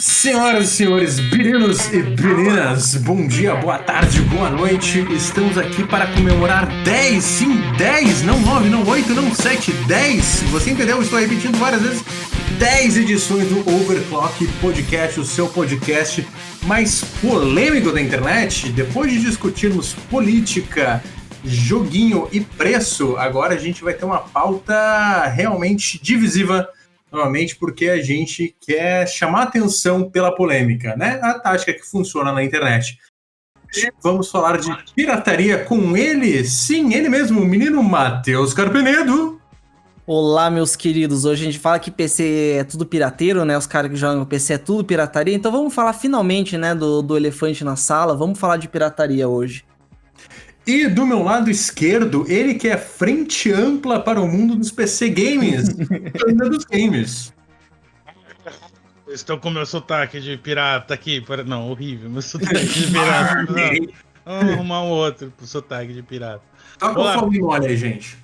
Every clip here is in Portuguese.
Senhoras e senhores, meninos e meninas, bom dia, boa tarde, boa noite. Estamos aqui para comemorar 10, sim, 10, não 9, não 8, não 7, 10. Você entendeu? Estou repetindo várias vezes. 10 edições do Overclock Podcast, o seu podcast mais polêmico da internet. Depois de discutirmos política, joguinho e preço, agora a gente vai ter uma pauta realmente divisiva. Novamente, porque a gente quer chamar atenção pela polêmica, né? A tática que funciona na internet. Vamos falar de pirataria com ele, sim, ele mesmo, o menino Matheus Carpenedo. Olá, meus queridos. Hoje a gente fala que PC é tudo pirateiro, né? Os caras que jogam PC é tudo pirataria. Então vamos falar finalmente, né, do elefante na sala. Vamos falar de pirataria hoje. E do meu lado esquerdo, ele que é frente ampla para o mundo dos PC games, ainda dos games. Estão com meu sotaque de pirata aqui. Não, horrível. Meu sotaque de pirata. Não. Vamos arrumar um outro pro sotaque de pirata. Toca o fogo e molha aí, gente.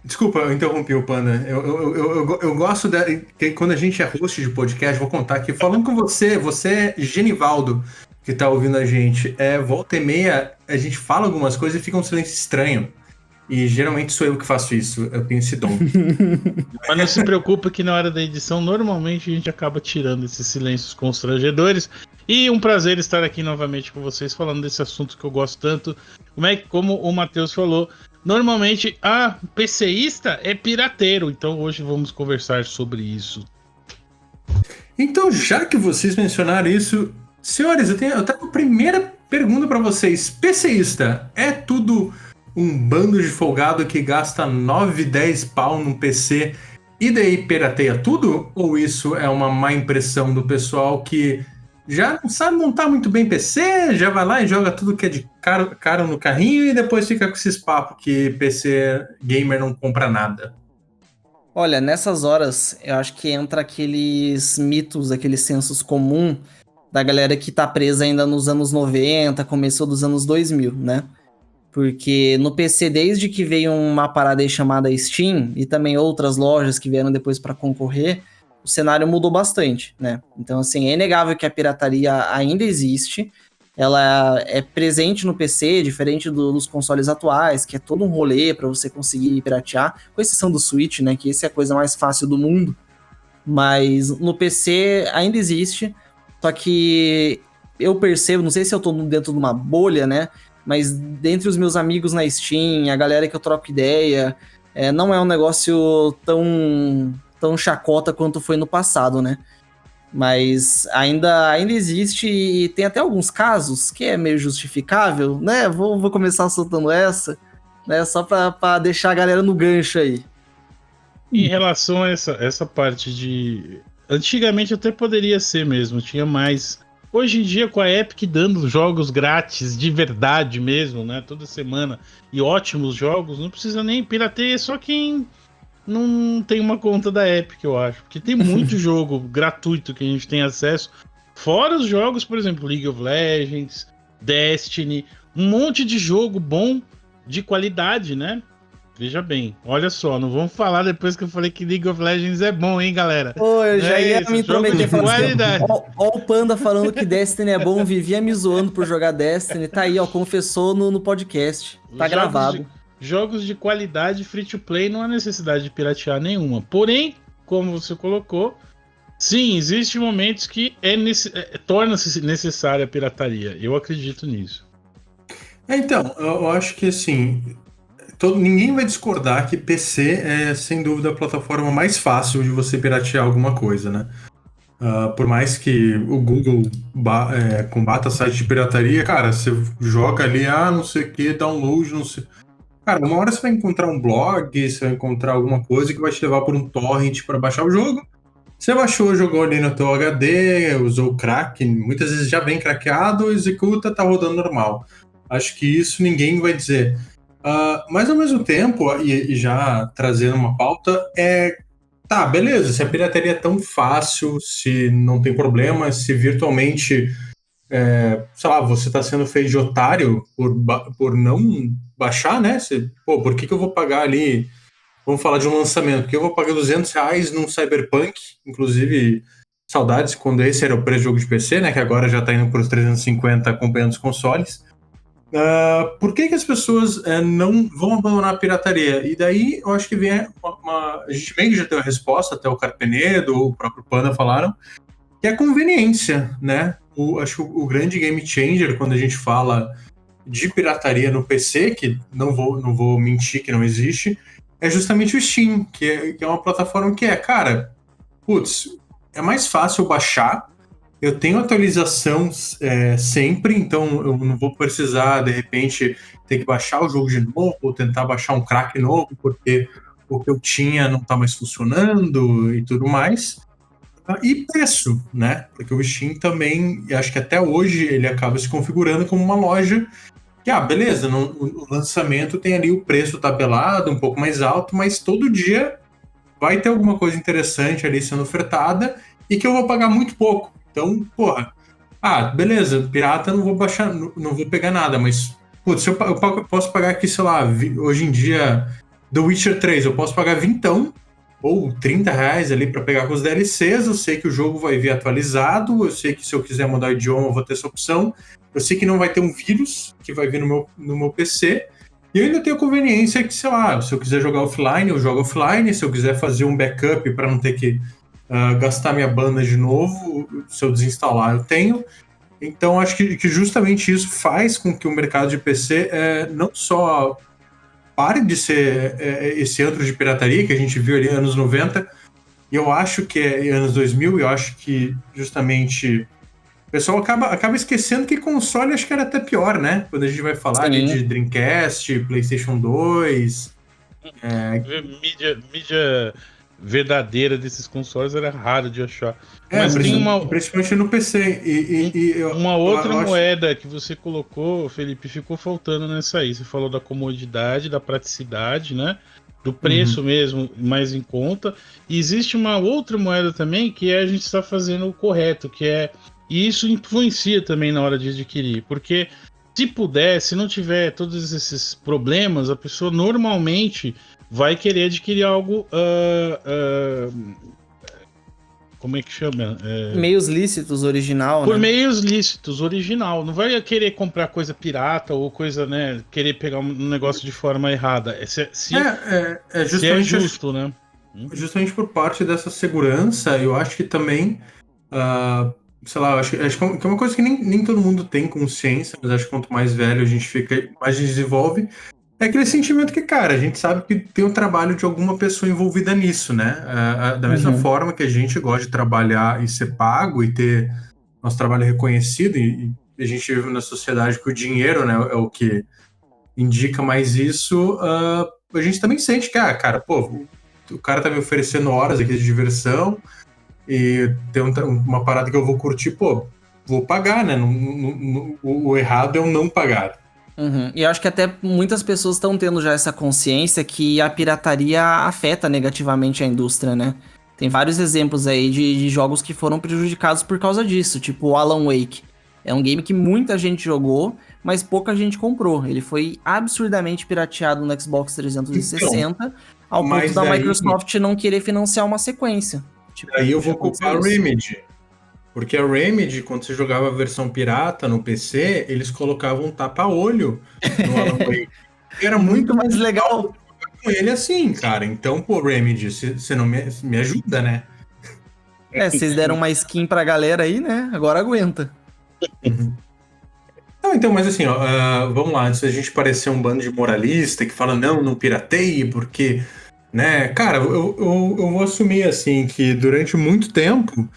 Desculpa, eu interrompi o Panda. Eu gosto que quando a gente é host de podcast, vou contar aqui, falando com você é Genivaldo, que tá ouvindo a gente. Volta e meia, a gente fala algumas coisas e fica um silêncio estranho. E geralmente sou eu que faço isso, eu tenho esse dom. Mas não se preocupa que na hora da edição, normalmente a gente acaba tirando esses silêncios constrangedores. E um prazer estar aqui novamente com vocês, falando desse assunto que eu gosto tanto. Como o Matheus falou, normalmente, PCista é pirateiro. Então hoje vamos conversar sobre isso. Então, já que vocês mencionaram isso, senhores, eu tenho a primeira pergunta para vocês. PCista é tudo um bando de folgado que gasta 9, 10 pau num PC e daí pirateia tudo? Ou isso é uma má impressão do pessoal que já não sabe montar muito bem PC, já vai lá e joga tudo que é de caro no carrinho e depois fica com esses papos que PC gamer não compra nada? Olha, nessas horas, eu acho que entra aqueles mitos, aqueles sensos comum da galera que tá presa ainda nos anos 90, começo dos anos 2000, né? Porque no PC, desde que veio uma parada aí chamada Steam, e também outras lojas que vieram depois para concorrer, o cenário mudou bastante, né? Então, assim, é inegável que a pirataria ainda existe, ela é presente no PC, diferente dos consoles atuais, que é todo um rolê para você conseguir piratear, com exceção do Switch, né? Que essa é a coisa mais fácil do mundo. Mas no PC ainda existe, só que eu percebo, não sei se eu tô dentro de uma bolha, né? Mas dentre os meus amigos na Steam, a galera que eu troco ideia, não é um negócio tão chacota quanto foi no passado, né? Mas ainda existe e tem até alguns casos que é meio justificável, né? Vou começar soltando essa, né? Só pra deixar a galera no gancho aí. Em relação a essa parte de... Antigamente até poderia ser mesmo, tinha mais... Hoje em dia, com a Epic dando jogos grátis de verdade mesmo, né? Toda semana, e ótimos jogos, não precisa nem piratear, só quem não tem uma conta da Epic, eu acho. Porque tem muito jogo gratuito que a gente tem acesso. Fora os jogos, por exemplo, League of Legends, Destiny, um monte de jogo bom, de qualidade, né? Veja bem, olha só, não vamos falar depois que eu falei que League of Legends é bom, hein, galera? Pô, eu já ia me intrometer falando assim, ó o Panda falando que Destiny é bom, vivia me zoando por jogar Destiny, tá aí, ó, confessou no podcast, tá gravado. Jogos de qualidade free to play não há necessidade de piratear nenhuma, porém, como você colocou, sim, existem momentos que torna-se necessária a pirataria, eu acredito nisso. Então, eu acho que assim... ninguém vai discordar que PC é, sem dúvida, a plataforma mais fácil de você piratear alguma coisa, né? Por mais que o Google combata site de pirataria, cara, você joga ali, não sei o que, download, não sei... Cara, uma hora você vai encontrar um blog, você vai encontrar alguma coisa que vai te levar por um torrent para baixar o jogo. Você baixou, jogou ali no teu HD, usou o crack, muitas vezes já vem craqueado, executa, tá rodando normal. Acho que isso ninguém vai dizer... mas ao mesmo tempo, e já trazendo uma pauta, tá, beleza, se a pirataria é tão fácil, se não tem problema, se virtualmente, sei lá, você tá sendo feito de otário por não baixar, né? Por que eu vou pagar ali vamos falar de um lançamento, porque eu vou pagar R$200 num Cyberpunk, inclusive saudades quando esse era o preço de jogo de PC, né, que agora já tá indo para os 350 acompanhando os consoles. Por que as pessoas não vão abandonar a pirataria? E daí eu acho que vem a gente meio que já deu a resposta, até o Carpenedo, o próprio Panda falaram, que é a conveniência, né? Acho que o grande game changer quando a gente fala de pirataria no PC, que não vou mentir que não existe, é justamente o Steam, que é uma plataforma que cara, putz, é mais fácil baixar, eu tenho atualização sempre, então eu não vou precisar, de repente, ter que baixar o jogo de novo, ou tentar baixar um crack novo, porque o que eu tinha não está mais funcionando e tudo mais. E preço, né? Porque o Steam também, acho que até hoje, ele acaba se configurando como uma loja que, beleza, o lançamento tem ali o preço tabelado, um pouco mais alto, mas todo dia vai ter alguma coisa interessante ali sendo ofertada e que eu vou pagar muito pouco. Então, porra, beleza, pirata não vou baixar, não vou pegar nada, mas, putz, eu posso pagar aqui, sei lá, hoje em dia, The Witcher 3, eu posso pagar R$20 ou R$30 ali para pegar com os DLCs, eu sei que o jogo vai vir atualizado, eu sei que se eu quiser mudar o idioma eu vou ter essa opção, eu sei que não vai ter um vírus que vai vir no meu PC, e eu ainda tenho a conveniência que, sei lá, se eu quiser jogar offline, eu jogo offline, se eu quiser fazer um backup para não ter que gastar minha banda de novo, se eu desinstalar, eu tenho. Então, acho que justamente isso faz com que o mercado de PC não só pare de ser esse antro de pirataria que a gente viu ali nos anos 90, e eu acho que anos 2000, eu acho que justamente o pessoal acaba esquecendo que console acho que era até pior, né? Quando a gente vai falar ali de Dreamcast, PlayStation 2... Mídia verdadeira desses consoles era raro de achar. Mas tem principalmente no PC. Uma outra moeda que você colocou, Felipe, ficou faltando nessa aí. Você falou da comodidade, da praticidade, né? Do preço mesmo, mais em conta. E existe uma outra moeda também que a gente está fazendo o correto, e isso influencia também na hora de adquirir, porque se puder, se não tiver todos esses problemas, a pessoa normalmente vai querer adquirir algo. Como é que chama? Meios lícitos original, Por meios lícitos original. Não vai querer comprar coisa pirata ou coisa, né? Querer pegar um negócio de forma errada. Se é justo, né? Justamente por parte dessa segurança, eu acho que também. Sei lá, acho que é uma coisa que nem todo mundo tem consciência, mas acho que quanto mais velho a gente fica, mais desenvolve. É aquele sentimento que, cara, a gente sabe que tem o trabalho de alguma pessoa envolvida nisso, né? Da mesma forma que a gente gosta de trabalhar e ser pago e ter nosso trabalho reconhecido, e a gente vive na sociedade que o dinheiro, né, é o que indica mais isso, a gente também sente que, cara, pô, o cara tá me oferecendo horas aqui de diversão e tem uma parada que eu vou curtir, pô, vou pagar, né? O errado é eu não pagar. E eu acho que até muitas pessoas estão tendo já essa consciência que a pirataria afeta negativamente a indústria, né? Tem vários exemplos aí de jogos que foram prejudicados por causa disso, tipo o Alan Wake. É um game que muita gente jogou, mas pouca gente comprou. Ele foi absurdamente pirateado no Xbox 360, ao ponto da Microsoft não querer financiar uma sequência. Aí eu vou culpar o Remedy. Porque a Remedy, quando você jogava a versão pirata no PC, eles colocavam um tapa-olho no Alan Wake. Era muito mais legal com ele assim, cara. Então, pô, Remedy, você não me ajuda, né? Vocês deram uma skin pra galera aí, né? Agora aguenta. Então, mas assim, vamos lá, antes da gente parecer um bando de moralista que fala, não pirateie, porque, né, cara, eu vou assumir, assim, que durante muito tempo,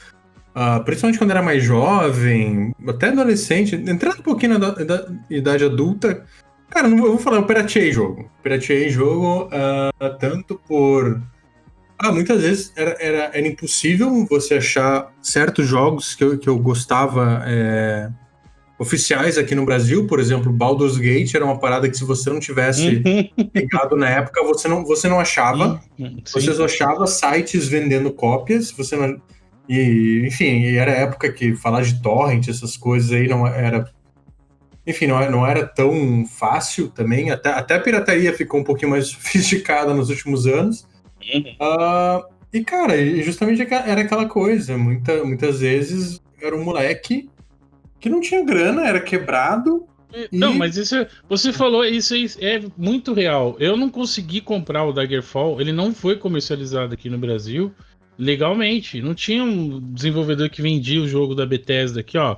principalmente quando era mais jovem, até adolescente, entrando um pouquinho na idade adulta, cara, eu vou falar, eu pirateei jogo. Tanto por... muitas vezes era impossível você achar certos jogos que eu gostava oficiais aqui no Brasil. Por exemplo, Baldur's Gate era uma parada que se você não tivesse pegado na época, você não achava. Você só achava sites vendendo cópias, você não... E, enfim, era época que falar de torrent, essas coisas aí não era... enfim, não era tão fácil também. Até a pirataria ficou um pouquinho mais sofisticada nos últimos anos. E, cara, justamente era aquela coisa. Muitas vezes era um moleque que não tinha grana, era quebrado. Não, mas isso você falou, isso é muito real. Eu não consegui comprar o Daggerfall, ele não foi comercializado aqui no Brasil legalmente. Não tinha um desenvolvedor que vendia o jogo da Bethesda aqui, ó,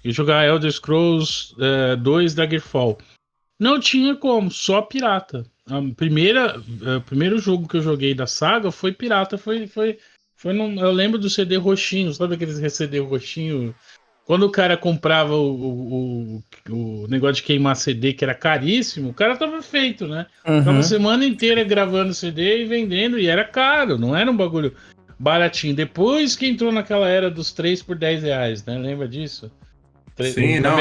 e jogar Elder Scrolls 2 Daggerfall. Não tinha como, só pirata. O primeiro jogo que eu joguei da saga foi pirata, eu lembro do CD roxinho, sabe aqueles CD roxinho? Quando o cara comprava o negócio de queimar CD, que era caríssimo, o cara tava feito, né? Tava a semana inteira gravando CD e vendendo, e era caro, não era um bagulho baratinho. Depois que entrou naquela era dos 3 por 10 reais, né? Lembra disso? Sim, não,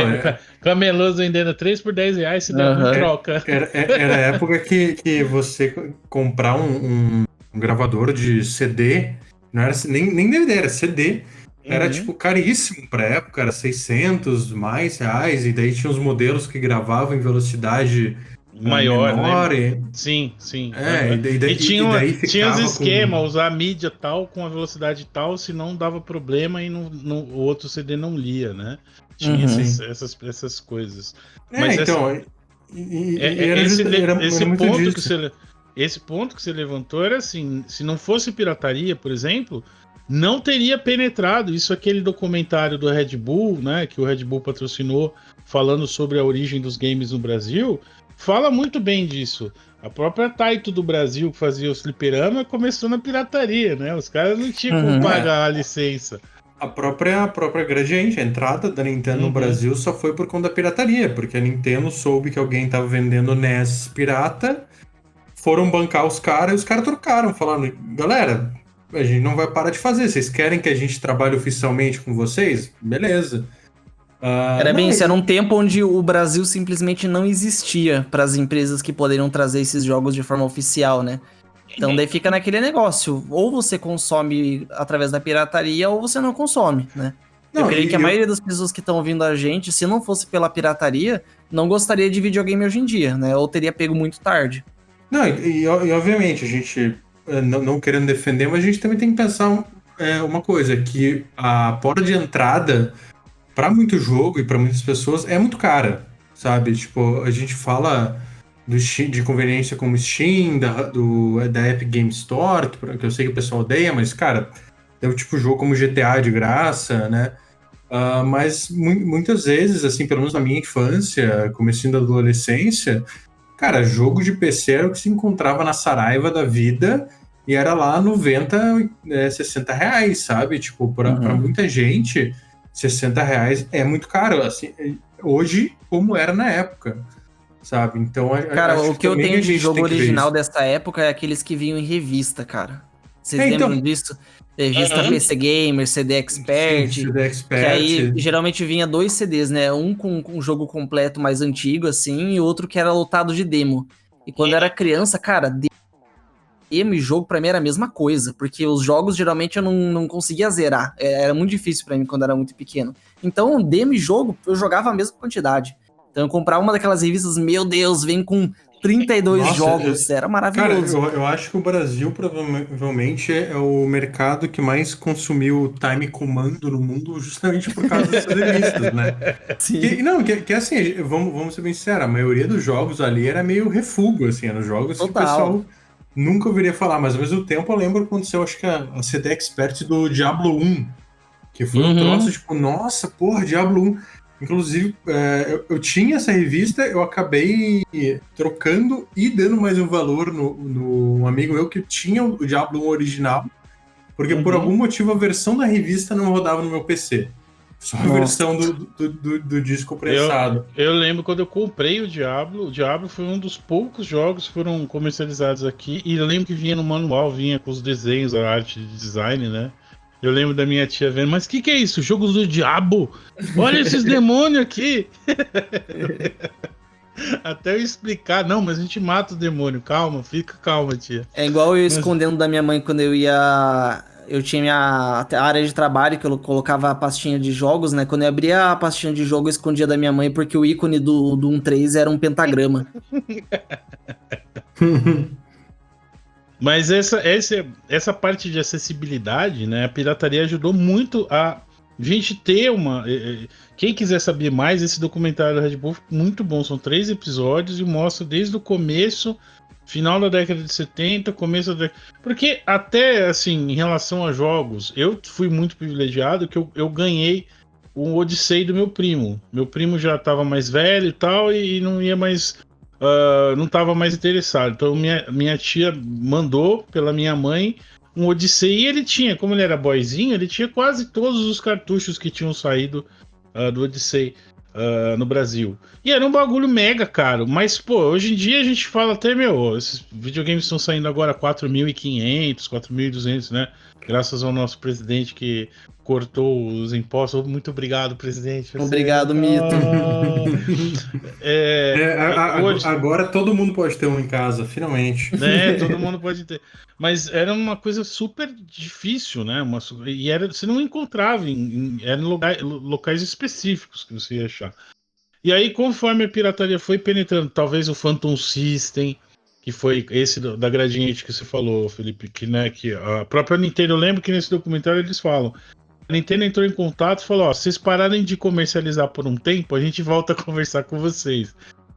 Camelôs vendendo 3 por 10 reais se dava em troca. Era a época que você comprar um gravador de CD, não era nem DVD, era CD. Era, tipo, caríssimo pra época, era 600 mais reais, e daí tinha os modelos que gravavam em velocidade maior, menor. Né? Sim. E tinha os esquemas, usar a mídia tal com a velocidade tal, se não dava problema e o outro CD não lia, né? Tinha essas coisas. Mas então... esse ponto que você levantou era assim, se não fosse pirataria, por exemplo... não teria penetrado. Isso aquele documentário do Red Bull, né, que o Red Bull patrocinou, falando sobre a origem dos games no Brasil, fala muito bem disso. A própria Taito do Brasil, que fazia o fliperama, começou na pirataria, né? Os caras não tinham como pagar a licença. A própria Gradiente, a entrada da Nintendo no Brasil só foi por conta da pirataria, porque a Nintendo soube que alguém estava vendendo NES pirata, foram bancar os caras e os caras trocaram, falando, galera... a gente não vai parar de fazer. Vocês querem que a gente trabalhe oficialmente com vocês? Beleza. Era um tempo onde o Brasil simplesmente não existia para as empresas que poderiam trazer esses jogos de forma oficial, né? Então daí fica naquele negócio. Ou você consome através da pirataria, ou você não consome, né? Eu creio que a maioria das pessoas que estão ouvindo a gente, se não fosse pela pirataria, não gostaria de videogame hoje em dia, né? Ou teria pego muito tarde. Não, e obviamente, a gente... não querendo defender, mas a gente também tem que pensar uma coisa, que a porta de entrada para muito jogo e para muitas pessoas é muito cara, sabe? Tipo, a gente fala de conveniência como Steam, da Epic Game Store, que eu sei que o pessoal odeia, mas, cara, é o tipo de jogo como GTA de graça, né? Mas muitas vezes, assim, pelo menos na minha infância, comecinho da adolescência, cara, jogo de PC era o que se encontrava na Saraiva da vida e era lá 90, 60 reais, sabe? Tipo, pra muita gente, 60 reais é muito caro, assim, hoje como era na época, sabe? Então, cara, o que eu tenho de jogo original dessa época é aqueles que vinham em revista, cara. Vocês lembram disso? Revista PC Gamer, CD Expert. Sim, CD Expert. Que aí geralmente vinha 2 CDs, né? Um com um jogo completo mais antigo, assim, e outro que era lotado de demo. E quando eu era criança, cara, demo e jogo pra mim era a mesma coisa, porque os jogos geralmente eu não conseguia zerar. Era muito difícil pra mim quando eu era muito pequeno. Então, demo e jogo eu jogava a mesma quantidade. Então eu comprava uma daquelas revistas, meu Deus, vem com 32 jogos, era maravilhoso. Cara, eu acho que o Brasil provavelmente é o mercado que mais consumiu Time Commando no mundo justamente por causa dessas revistas, né? Sim. Que assim, vamos ser bem sinceros, a maioria dos jogos ali era meio refúgio, assim, eram jogos que o pessoal nunca ouviria falar, mas ao mesmo tempo eu lembro que aconteceu, acho que a CD Expert do Diablo 1, que foi um troço, tipo, nossa, porra, Diablo 1... Inclusive, eu tinha essa revista, eu acabei trocando e dando mais um valor no amigo meu que tinha o Diablo 1 original, porque por algum motivo a versão da revista não rodava no meu PC. Só a versão do disco prensado. Eu lembro quando eu comprei o Diablo foi um dos poucos jogos que foram comercializados aqui, e eu lembro que vinha no manual, vinha com os desenhos, a arte de design, né? Eu lembro da minha tia vendo, mas o que é isso? Jogos do diabo? Olha esses demônios aqui! Até eu explicar, não, mas a gente mata o demônio, calma, fica calma, tia. É igual eu escondendo da minha mãe quando eu ia eu tinha a área de trabalho que eu colocava a pastinha de jogos, né? Quando eu abria a pastinha de jogo, eu escondia da minha mãe porque o ícone do 1.3 era um pentagrama. Mas essa parte de acessibilidade, né? A pirataria ajudou muito a gente ter uma. Quem quiser saber mais, esse documentário da Red Bull, muito bom. São 3 episódios e mostra desde o começo, final da década de 70, começo da. Porque até assim, em relação a jogos, eu fui muito privilegiado que eu ganhei o Odyssey do meu primo. Meu primo já estava mais velho e tal, e não ia mais. Não estava mais interessado. Então minha tia mandou pela minha mãe um Odyssey e ele tinha, como ele era boyzinho, ele tinha quase todos os cartuchos que tinham saído do Odyssey no Brasil. E era um bagulho mega caro, mas pô, hoje em dia a gente fala até, meu, esses videogames estão saindo agora 4.500, 4.200, né? Graças ao nosso presidente que cortou os impostos. Muito obrigado, presidente. Obrigado, Mito. Hoje, Agora todo mundo pode ter um em casa, finalmente. né, todo mundo pode ter. Mas era uma coisa super difícil, né? E você não encontrava era em locais específicos que você ia achar. E aí, conforme a pirataria foi penetrando, talvez o Phantom System, que foi esse da Gradiente que você falou, Felipe, que, né, que a própria Nintendo, eu lembro que nesse documentário eles falam. A Nintendo entrou em contato e falou: ó, se vocês pararem de comercializar por um tempo, a gente volta a conversar com vocês.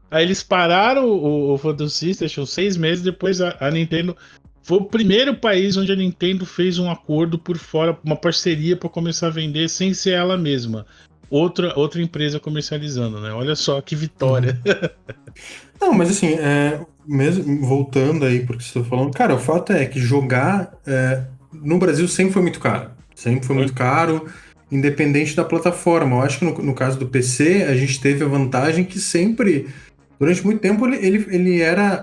Aí eles pararam o Phantom System, achou 6 meses, depois a Nintendo foi o primeiro país onde a Nintendo fez um acordo por fora, uma parceria para começar a vender sem ser ela mesma. Outra empresa comercializando, né? Olha só que vitória. Não, mas assim, mesmo voltando aí porque você está falando, cara, o fato é que jogar no Brasil sempre foi muito caro. Sempre foi muito caro, independente da plataforma. Eu acho que no caso do PC, a gente teve a vantagem que sempre, durante muito tempo, ele era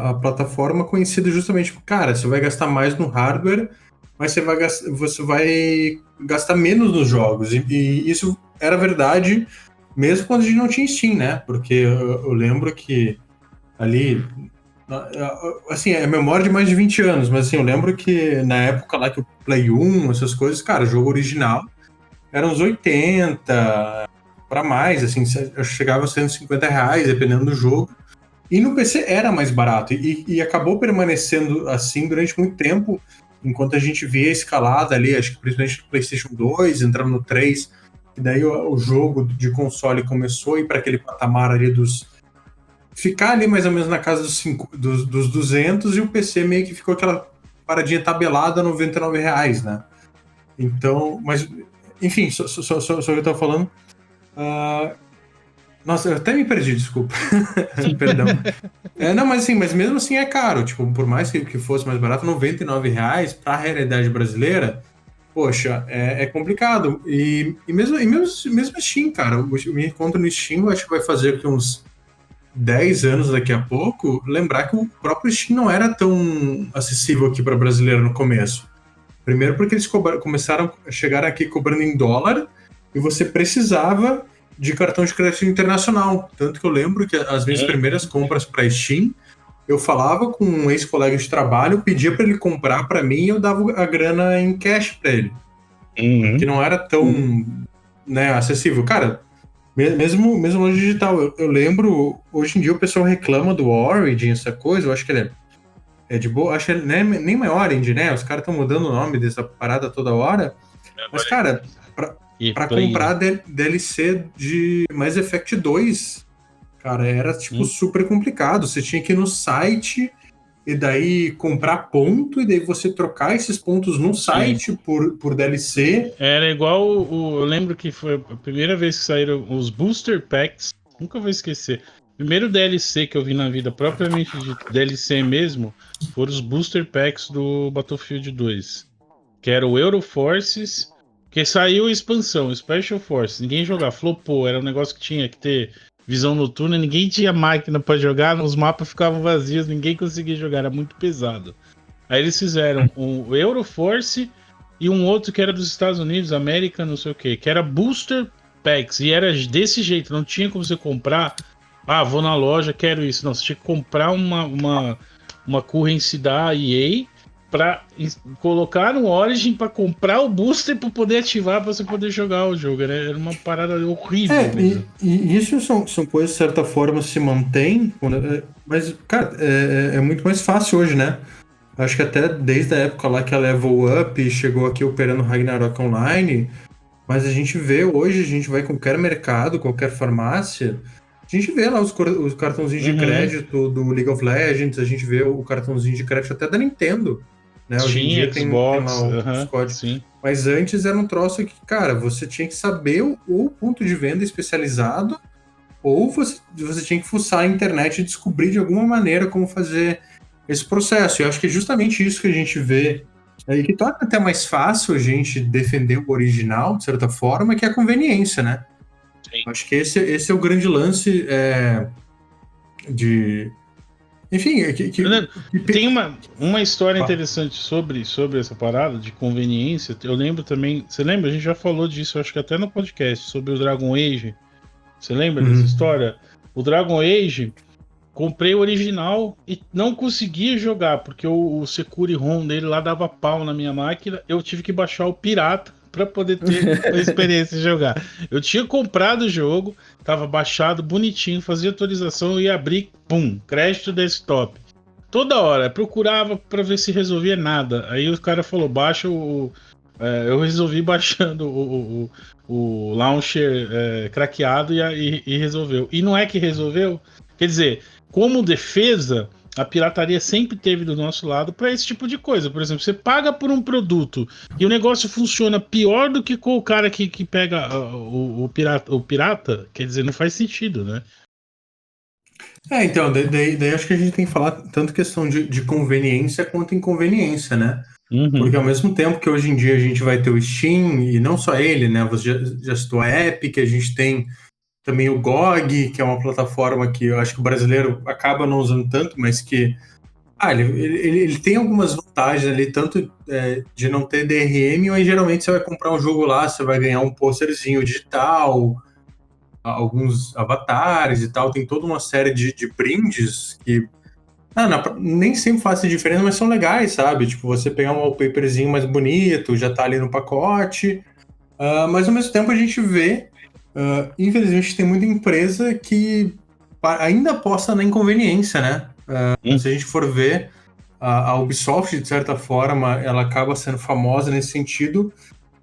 a plataforma conhecida justamente por, cara, você vai gastar mais no hardware, mas você vai gastar menos nos jogos. E isso era verdade mesmo quando a gente não tinha Steam, né? Porque eu lembro que ali, assim, é memória de mais de 20 anos, mas assim, eu lembro que na época lá que o Play 1, essas coisas, cara, jogo original era uns 80 para mais, assim, eu chegava a R$150, dependendo do jogo. E no PC era mais barato, e acabou permanecendo assim durante muito tempo, enquanto a gente via a escalada ali, acho que principalmente no PlayStation 2, entrando no 3, e daí o jogo de console começou a ir para aquele patamar ali ficar ali mais ou menos na casa dos 200, e o PC meio que ficou aquela paradinha tabelada, R$99, né? Então, mas, enfim, só que eu tava falando. Nossa, eu até me perdi, desculpa. Perdão. Não, mas assim, mas mesmo assim é caro. Tipo, por mais que fosse mais barato, R$99 pra realidade brasileira, poxa, é complicado. E mesmo Steam, cara, minha conta no Steam, eu acho que vai fazer aqui uns 10 anos daqui a pouco, lembrar que o próprio Steam não era tão acessível aqui para brasileiro no começo. Primeiro porque eles começaram a chegar aqui cobrando em dólar e você precisava de cartão de crédito internacional. Tanto que eu lembro que as minhas primeiras compras para Steam, eu falava com um ex-colega de trabalho, pedia para ele comprar para mim e eu dava a grana em cash para ele. Que não era tão acessível. Cara, mesmo no digital, eu lembro, hoje em dia o pessoal reclama do Origin, essa coisa, eu acho que ele é de boa, acho que ele nem é Origin, né? Os caras estão mudando o nome dessa parada toda hora. Mas, cara, pra comprar DLC de Mass Effect 2, cara, era tipo super complicado. Você tinha que ir no site e daí comprar ponto, e daí você trocar esses pontos no site por DLC. Era igual eu lembro que foi a primeira vez que saíram os Booster Packs, nunca vou esquecer. O primeiro DLC que eu vi na vida, propriamente de DLC mesmo, foram os Booster Packs do Battlefield 2. Que era o Euroforces, que saiu a expansão, Special Forces. Ninguém jogava, flopou, era um negócio que tinha que ter visão noturna, ninguém tinha máquina pra jogar, os mapas ficavam vazios, ninguém conseguia jogar, era muito pesado. Aí eles fizeram o Euroforce e um outro que era dos Estados Unidos, América, não sei o que era Booster Packs, e era desse jeito, não tinha como você comprar, vou na loja, quero isso. Não, você tinha que comprar uma currency da EA colocar no Origin pra comprar o booster pra poder ativar, pra você poder jogar o jogo. Né? Era uma parada horrível. E isso são coisas, de certa forma, se mantém, mas, cara, é muito mais fácil hoje, né? Acho que até desde a época lá que a Level Up chegou aqui operando Ragnarok Online, mas a gente vê hoje, a gente vai em qualquer mercado, qualquer farmácia, a gente vê lá os cartãozinhos de crédito do League of Legends, a gente vê o cartãozinho de crédito até da Nintendo, né? Hoje em dia tem lá os códigos. Sim. Mas antes era um troço que, cara, você tinha que saber o ponto de venda especializado, ou você tinha que fuçar a internet e descobrir de alguma maneira como fazer esse processo. E eu acho que é justamente isso que a gente vê aí, que torna até mais fácil a gente defender o original, de certa forma, que é a conveniência, né? Sim. Acho que esse é o grande lance de... Enfim, tem uma história interessante sobre essa parada de conveniência. Eu lembro também... Você lembra? A gente já falou disso, acho que até no podcast, sobre o Dragon Age. Você lembra dessa história? O Dragon Age... Comprei o original e não conseguia jogar, porque o Secure ROM dele lá dava pau na minha máquina. Eu tive que baixar o pirata para poder ter a experiência de jogar. Eu tinha comprado o jogo, tava baixado, bonitinho, fazia atualização, eu ia abrir, pum, crédito desktop. Toda hora, procurava para ver se resolvia nada. Aí o cara falou, baixa o... eu resolvi baixando o launcher craqueado e resolveu. E não é que resolveu? Quer dizer... Como defesa, a pirataria sempre teve do nosso lado para esse tipo de coisa. Por exemplo, você paga por um produto e o negócio funciona pior do que com o cara que pega o pirata, quer dizer, não faz sentido, né? Então, daí acho que a gente tem que falar tanto questão de conveniência quanto inconveniência, né? Porque ao mesmo tempo que hoje em dia a gente vai ter o Steam, e não só ele, né? Você já citou a Epic, a gente tem também o GOG, que é uma plataforma que eu acho que o brasileiro acaba não usando tanto, mas que ele tem algumas vantagens ali, tanto de não ter DRM, mas geralmente você vai comprar um jogo lá, você vai ganhar um posterzinho digital, alguns avatares e tal, tem toda uma série de brindes que nem sempre fazem diferença, mas são legais, sabe? Tipo, você pegar um wallpaperzinho mais bonito, já tá ali no pacote, mas ao mesmo tempo a gente vê infelizmente tem muita empresa que ainda aposta na inconveniência, né? Se a gente for ver, a Ubisoft, de certa forma, ela acaba sendo famosa nesse sentido,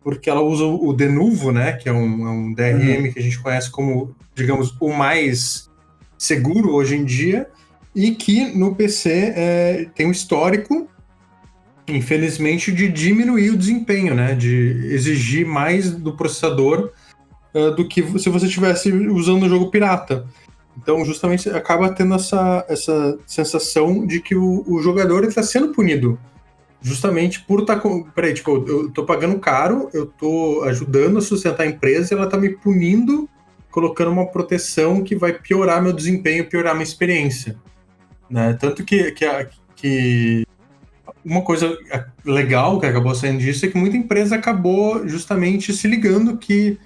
porque ela usa o Denuvo, né? Que é um DRM que a gente conhece como, digamos, o mais seguro hoje em dia, e que no PC tem um histórico, infelizmente, de diminuir o desempenho, né? De exigir mais do processador do que se você estivesse usando o jogo pirata. Então, justamente, acaba tendo essa sensação de que o jogador está sendo punido. Justamente por estar Peraí, tipo, eu tô pagando caro, eu tô ajudando a sustentar a empresa e ela tá me punindo, colocando uma proteção que vai piorar meu desempenho, piorar minha experiência. Né? Tanto que uma coisa legal que acabou saindo disso é que muita empresa acabou justamente se ligando que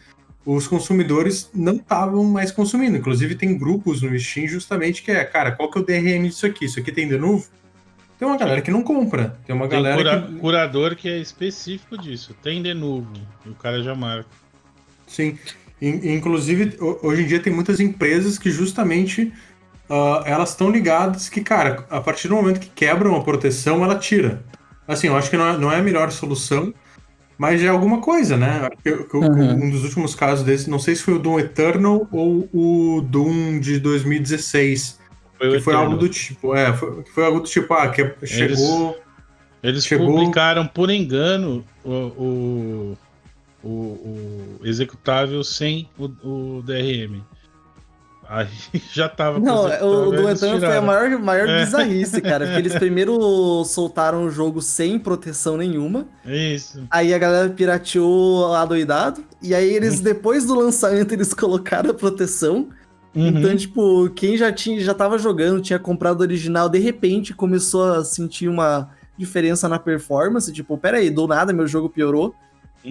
os consumidores não estavam mais consumindo. Inclusive, tem grupos no Steam justamente que cara, qual que é o DRM disso aqui? Isso aqui tem de novo? Tem uma galera que não compra. Tem uma galera que... curador que é específico disso. Tem de novo. E o cara já marca. Sim. Inclusive, hoje em dia tem muitas empresas que justamente elas estão ligadas que, cara, a partir do momento que quebram a proteção, ela tira. Assim, eu acho que não é a melhor solução, mas é alguma coisa, né? Um dos últimos casos desse, não sei se foi o Doom Eternal ou o Doom de 2016. Foi algo do tipo. Foi algo do tipo, que chegou. Eles publicaram por engano o executável sem o DRM. Aí já tava. Não, o do Eternal foi a maior bizarrice, cara. Porque eles primeiro soltaram o jogo sem proteção nenhuma. Isso. Aí a galera pirateou adoidado. E aí eles, depois do lançamento, eles colocaram a proteção. Então, tipo, quem já tava jogando, tinha comprado o original, de repente começou a sentir uma diferença na performance. Tipo, peraí, do nada meu jogo piorou.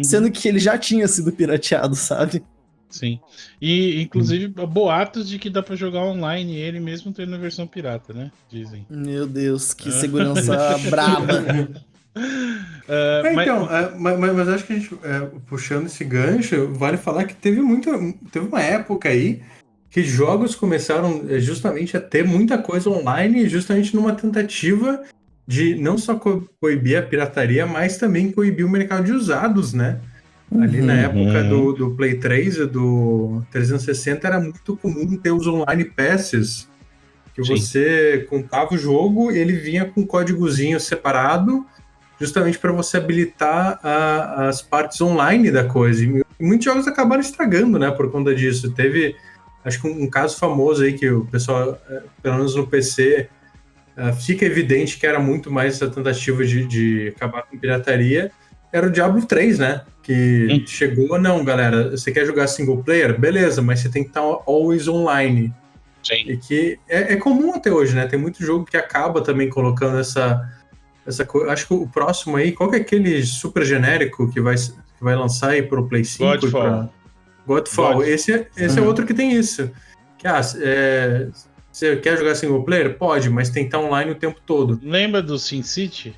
Sendo que ele já tinha sido pirateado, sabe? Sim. E, inclusive, boatos de que dá pra jogar online ele mesmo tendo a versão pirata, né? Dizem. Meu Deus, que segurança braba. Mas acho que a gente, puxando esse gancho, vale falar que teve uma época aí que jogos começaram justamente a ter muita coisa online, justamente numa tentativa de não só coibir a pirataria, mas também coibir o mercado de usados, né? Ali na época do Play 3 e do 360 era muito comum ter os online passes, que Sim. você comprava o jogo e ele vinha com um códigozinho separado, justamente para você habilitar as partes online da coisa. E muitos jogos acabaram estragando, né, por conta disso. Teve, acho que um caso famoso aí que o pessoal, pelo menos no PC, fica evidente que era muito mais essa tentativa de acabar com pirataria, era o Diablo 3, né? Que chegou, não, galera, você quer jogar single player? Beleza, mas você tem que estar always online. Sim. E que é comum até hoje, né? Tem muito jogo que acaba também colocando essa coisa. Acho que o próximo aí, qual que é aquele super genérico que vai lançar aí pro Play 5? Godfall. Godfall. Esse é outro que tem isso. Que, você quer jogar single player? Pode, mas tem que estar online o tempo todo. Lembra do SimCity?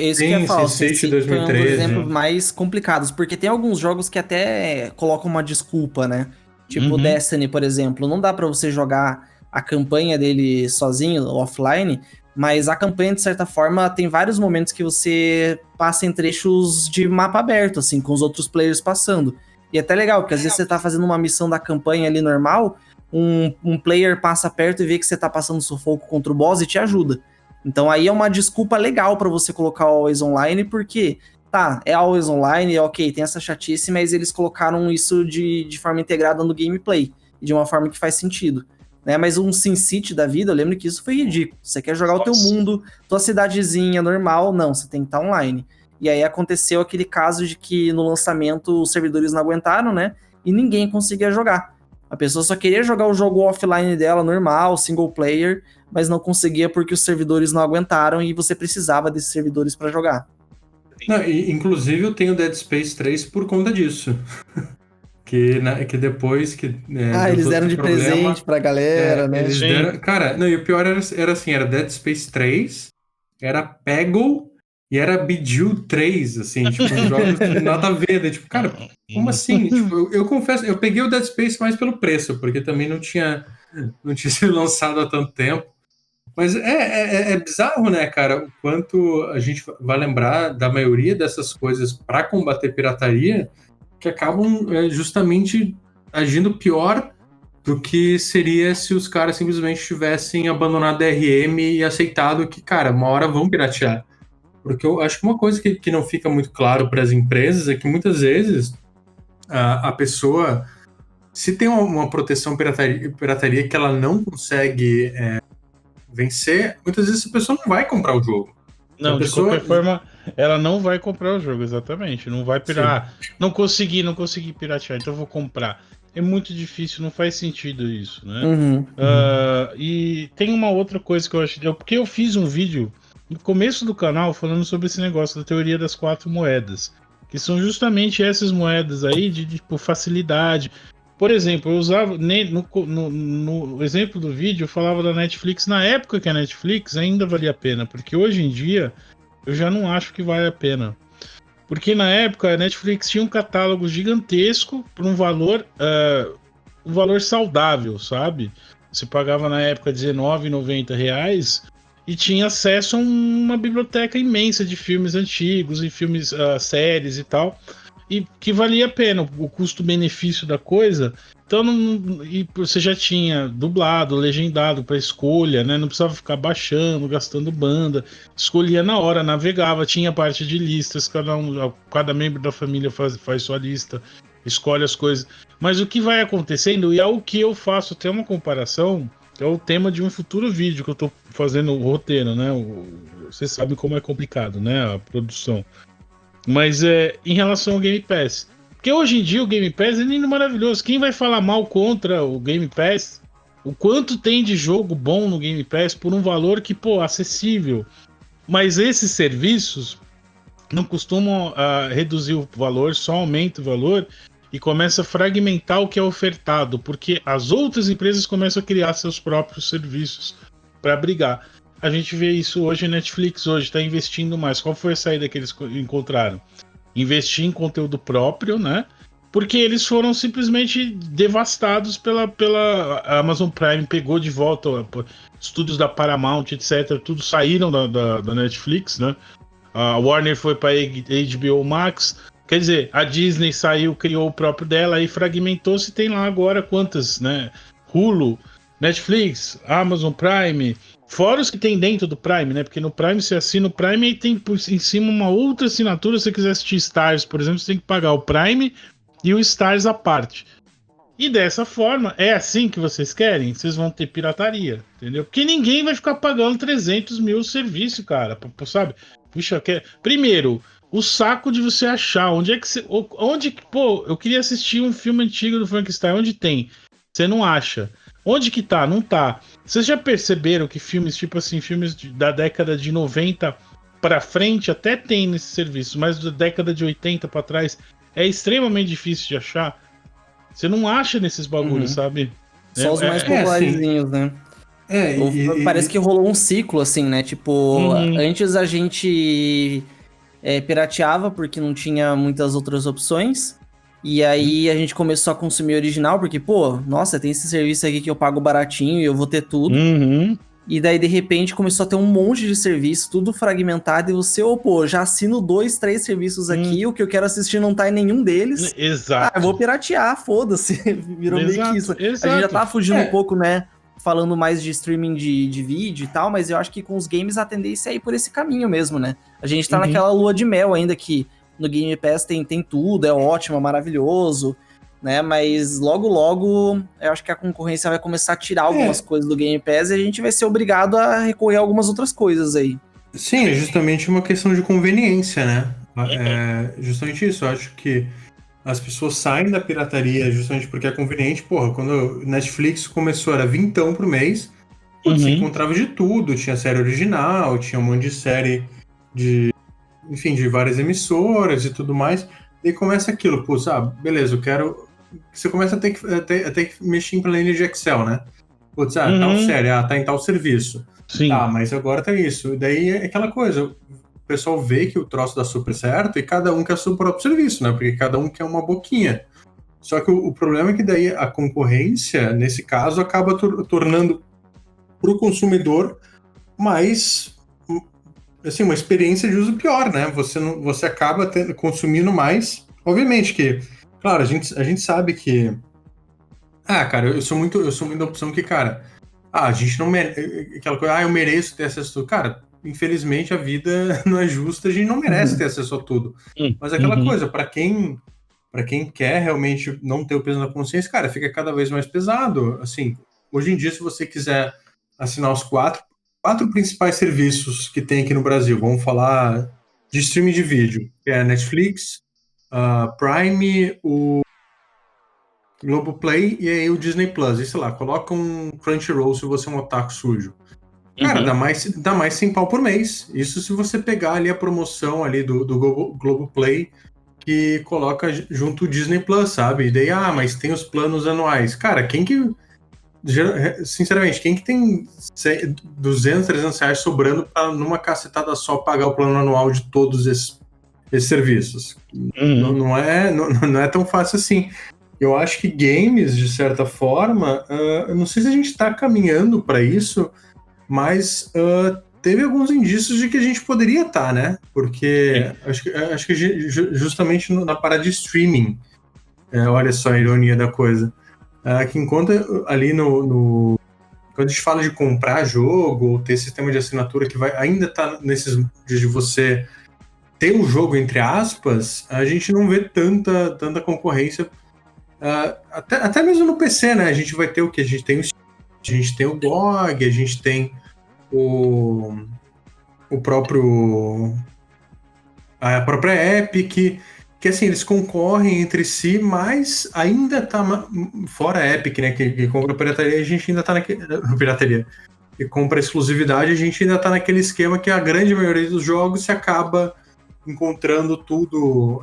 Isso que eu ia falar. O SimCity SimCity foi um dos 2013. exemplos mais complicados, porque tem alguns jogos que até colocam uma desculpa, né? Tipo Destiny, por exemplo. Não dá pra você jogar a campanha dele sozinho, offline, mas a campanha, de certa forma, tem vários momentos que você passa em trechos de mapa aberto, assim, com os outros players passando. E é até legal, porque às vezes você tá fazendo uma missão da campanha ali normal, um player passa perto e vê que você tá passando sufoco contra o boss e te ajuda. Então aí é uma desculpa legal pra você colocar o Always Online, porque, é Always Online, ok, tem essa chatice, mas eles colocaram isso de forma integrada no gameplay, de uma forma que faz sentido. Né? Mas um SimCity da vida, eu lembro que isso foi ridículo. Você quer jogar o teu mundo, tua cidadezinha normal, não, você tem que estar online. E aí aconteceu aquele caso de que no lançamento os servidores não aguentaram, né? E ninguém conseguia jogar. A pessoa só queria jogar o jogo offline dela, normal, single player, mas não conseguia porque os servidores não aguentaram e você precisava desses servidores para jogar. Não, inclusive eu tenho Dead Space 3 por conta disso. que depois que... eles deram de presente pra galera, né? Eles deram... Cara, não, e o pior era assim, era Dead Space 3, era Peggle e era Bejeweled 3, assim, tipo, jogos nada a ver, né? Tipo, cara, como assim? Tipo, eu confesso, eu peguei o Dead Space mais pelo preço, porque também não tinha sido lançado há tanto tempo. Mas é bizarro, né, cara, o quanto a gente vai lembrar da maioria dessas coisas para combater pirataria que acabam justamente agindo pior do que seria se os caras simplesmente tivessem abandonado a DRM e aceitado que, cara, uma hora vão piratear. Porque eu acho que uma coisa que não fica muito claro para as empresas é que muitas vezes a pessoa, se tem uma proteção pirataria que ela não consegue vencer, muitas vezes a pessoa não vai comprar o jogo. Não, de qualquer forma, ela não vai comprar o jogo, exatamente. Não vai piratear. Não consegui piratear, então eu vou comprar. É muito difícil, não faz sentido isso, né? E tem uma outra coisa que eu acho... Porque eu fiz um vídeo no começo do canal falando sobre esse negócio da teoria das 4 moedas. Que são justamente essas moedas aí de tipo, facilidade. Por exemplo, eu usava no exemplo do vídeo, eu falava da Netflix na época que a Netflix ainda valia a pena, porque hoje em dia eu já não acho que vale a pena. Porque na época a Netflix tinha um catálogo gigantesco por um valor saudável, sabe? Você pagava na época R$19,90 e tinha acesso a uma biblioteca imensa de filmes antigos e filmes, séries e tal. E que valia a pena o custo-benefício da coisa. Então e você já tinha dublado, legendado para escolha, né? Não precisava ficar baixando, gastando banda. Escolhia na hora, navegava, tinha parte de listas, cada membro da família faz sua lista, escolhe as coisas. Mas o que vai acontecendo, e é o que eu faço até uma comparação, é o tema de um futuro vídeo que eu tô fazendo o roteiro, né? Você sabe como é complicado, né? A produção. Mas em relação ao Game Pass. Porque hoje em dia o Game Pass é lindo, maravilhoso. Quem vai falar mal contra o Game Pass? O quanto tem de jogo bom no Game Pass por um valor que, acessível. Mas esses serviços não costumam reduzir o valor, só aumenta o valor e começa a fragmentar o que é ofertado. Porque as outras empresas começam a criar seus próprios serviços para brigar. a gente vê isso hoje, a Netflix hoje está investindo mais. Qual foi a saída que eles encontraram? Investir em conteúdo próprio, né? Porque eles foram simplesmente devastados pela Amazon Prime, pegou de volta estúdios da Paramount, etc. Tudo saíram da Netflix, né? A Warner foi para HBO Max. Quer dizer, a Disney saiu, criou o próprio dela, aí fragmentou-se. Tem lá agora quantas, né? Hulu, Netflix, Amazon Prime, fora os que tem dentro do Prime, né? Porque no Prime você assina o Prime e tem em cima uma outra assinatura. Se você quiser assistir Stars, por exemplo, você tem que pagar o Prime e o Stars à parte. E dessa forma, é assim que vocês querem? Vocês vão ter pirataria, entendeu? Porque ninguém vai ficar pagando 300 mil serviço, cara, sabe? Puxa, primeiro, o saco de você achar, onde é que você... Onde que, pô, eu queria assistir um filme antigo do Frankenstein, onde tem? Você não acha. Onde que tá? Não tá. Vocês já perceberam que filmes, tipo assim, filmes da década de 90 pra frente, até tem nesse serviço, mas da década de 80 pra trás, é extremamente difícil de achar. Você não acha nesses bagulhos, sabe? Só os mais popularzinhos, né? Parece que rolou um ciclo, assim, né? Tipo, antes a gente pirateava porque não tinha muitas outras opções. E aí a gente começou a consumir original, porque, pô, nossa, tem esse serviço aqui que eu pago baratinho e eu vou ter tudo. E daí, de repente, começou a ter um monte de serviço, tudo fragmentado, e você, pô, já assino 2, 3 serviços aqui, o que eu quero assistir não tá em nenhum deles. Exato. Ah, eu vou piratear, foda-se. Virou meio que isso. A gente já tava fugindo um pouco, né? Falando mais de streaming de vídeo e tal, mas eu acho que com os games a tendência é ir por esse caminho mesmo, né? A gente tá naquela lua de mel ainda, que no Game Pass tem tudo, é ótimo, é maravilhoso, né? Mas logo eu acho que a concorrência vai começar a tirar algumas coisas do Game Pass e a gente vai ser obrigado a recorrer a algumas outras coisas aí. Sim, é justamente uma questão de conveniência, né? É justamente isso. Eu acho que as pessoas saem da pirataria justamente porque é conveniente. Porra, quando o Netflix começou, era vintão por mês, você encontrava de tudo. Tinha série original, tinha um monte de série de várias emissoras e tudo mais. E começa aquilo, pô, beleza, eu quero... Você começa a ter que mexer em planilha de Excel, né? Putz, tal série, tá em tal serviço. Sim. Tá, mas agora tá isso. E daí é aquela coisa, o pessoal vê que o troço dá super certo e cada um quer seu próprio serviço, né? Porque cada um quer uma boquinha. Só que o problema é que daí a concorrência, nesse caso, acaba tornando pro consumidor mais... assim, uma experiência de uso pior, né? Você acaba consumindo mais. Obviamente que, claro, a gente sabe que... cara, eu sou muito da opção que, cara... a gente não merece... aquela coisa, eu mereço ter acesso a tudo. Cara, infelizmente a vida não é justa, a gente não merece ter acesso a tudo. Mas aquela coisa, pra quem quer realmente não ter o peso na consciência, cara, fica cada vez mais pesado. Assim, hoje em dia, se você quiser assinar os quatro principais serviços que tem aqui no Brasil, vamos falar de streaming de vídeo, que é a Netflix, Prime, o Globoplay e aí o Disney Plus. E sei lá, coloca um Crunchyroll se você é um otaku sujo. Cara, dá mais 100 pau por mês. Isso se você pegar ali a promoção ali do Globoplay que coloca junto o Disney Plus, sabe? E daí, mas tem os planos anuais. Cara, sinceramente, quem que tem 200, 300 reais sobrando pra numa cacetada só pagar o plano anual de todos esses serviços? Não é tão fácil assim. Eu acho que games, de certa forma, eu não sei se a gente está caminhando para isso, mas teve alguns indícios de que a gente poderia estar, né? Porque acho que justamente na parada de streaming, olha só a ironia da coisa, que enquanto ali quando a gente fala de comprar jogo ou ter sistema de assinatura que ainda tá nesses dias de você ter o jogo, entre aspas, a gente não vê tanta concorrência. Até mesmo no PC, né? A gente vai ter o que? A gente tem o GOG, a gente tem o próprio... a própria Epic, que assim, eles concorrem entre si, mas ainda tá fora a Epic, né? Que compra pirataria, a gente ainda tá pirataria. E compra exclusividade, a gente ainda tá naquele esquema que a grande maioria dos jogos se acaba encontrando tudo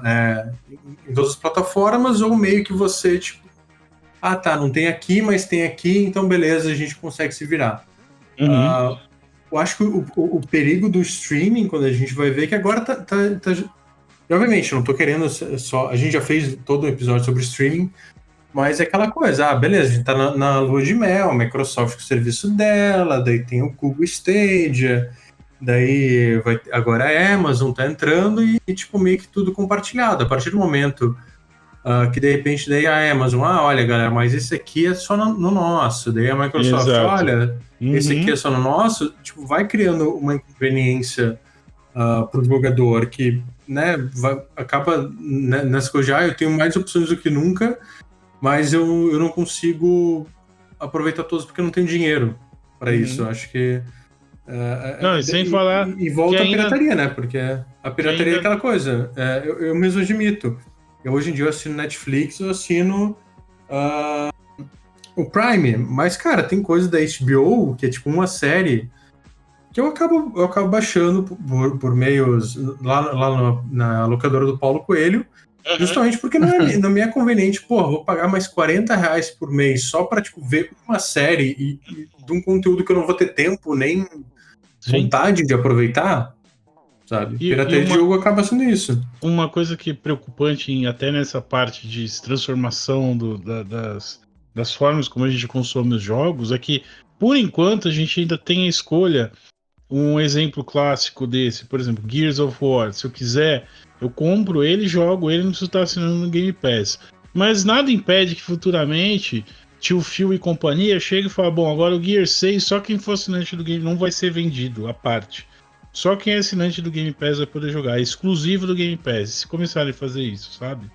em todas as plataformas, ou meio que você, tipo, não tem aqui, mas tem aqui, então beleza, a gente consegue se virar. eu acho que o perigo do streaming, quando a gente vai ver, que agora e, obviamente, eu não tô querendo só. A gente já fez todo um episódio sobre streaming, mas é aquela coisa, beleza, a gente tá na lua de mel, a Microsoft com o serviço dela, daí tem o Google Stadia, daí agora a Amazon tá entrando e, tipo, meio que tudo compartilhado. A partir do momento que de repente daí a Amazon, olha, galera, mas esse aqui é só no nosso. Daí a Microsoft, Exato. olha, esse aqui é só no nosso. Tipo, vai criando uma inconveniência para o jogador que, né, acaba nessa coisa eu tenho mais opções do que nunca, mas eu não consigo aproveitar todos porque eu não tenho dinheiro para isso. Eu acho que não, sem falar e volta a pirataria, né? Porque a pirataria é aquela coisa. Eu mesmo admito. Hoje em dia eu assino Netflix, eu assino o Prime, mas, cara, tem coisa da HBO, que é tipo uma série, que eu acabo baixando por meios lá na locadora do Paulo Coelho, justamente porque não me é conveniente, vou pagar mais R$40 por mês só pra, tipo, ver uma série e de um conteúdo que eu não vou ter tempo nem vontade de aproveitar. Sabe? Pirateria de jogo acaba sendo isso. Uma coisa que é preocupante até nessa parte de transformação das formas como a gente consome os jogos é que, por enquanto, a gente ainda tem a escolha. Um exemplo clássico desse, por exemplo, Gears of War. Se eu quiser, eu compro ele, jogo ele, não preciso estar assinando no Game Pass. Mas nada impede que futuramente Tio Phil e companhia chegue e fale, bom, agora o Gears 6, só quem for assinante do game não vai ser vendido à parte. Só quem é assinante do Game Pass vai poder jogar, é exclusivo do Game Pass, se começarem a fazer isso, sabe?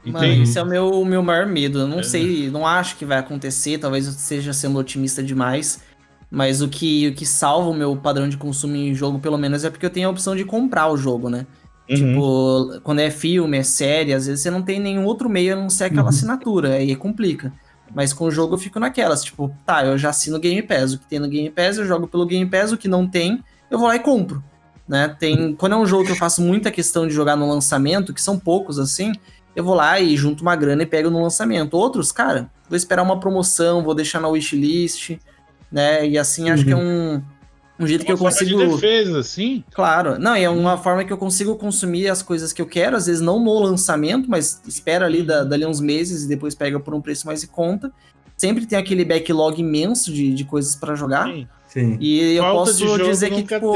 Mano, esse é o meu maior medo. Eu não sei, não acho que vai acontecer, talvez eu esteja sendo otimista demais, mas o que salva o meu padrão de consumo em jogo, pelo menos, é porque eu tenho a opção de comprar o jogo, né? Tipo, quando é filme, é série, às vezes você não tem nenhum outro meio a não ser aquela assinatura, aí complica. Mas com o jogo eu fico naquelas, tipo, eu já assino o Game Pass, o que tem no Game Pass eu jogo pelo Game Pass, o que não tem eu vou lá e compro, né? Quando é um jogo que eu faço muita questão de jogar no lançamento, que são poucos assim, eu vou lá e junto uma grana e pego no lançamento. Outros, cara, vou esperar uma promoção, vou deixar na wishlist, né? E assim acho que é um jeito que eu consigo... de defesa, sim. Claro. Não, é uma forma que eu consigo consumir as coisas que eu quero, às vezes não no lançamento, mas espera ali dali uns meses e depois pega por um preço mais em conta. Sempre tem aquele backlog imenso de coisas pra jogar. Sim. E eu posso dizer que, tipo,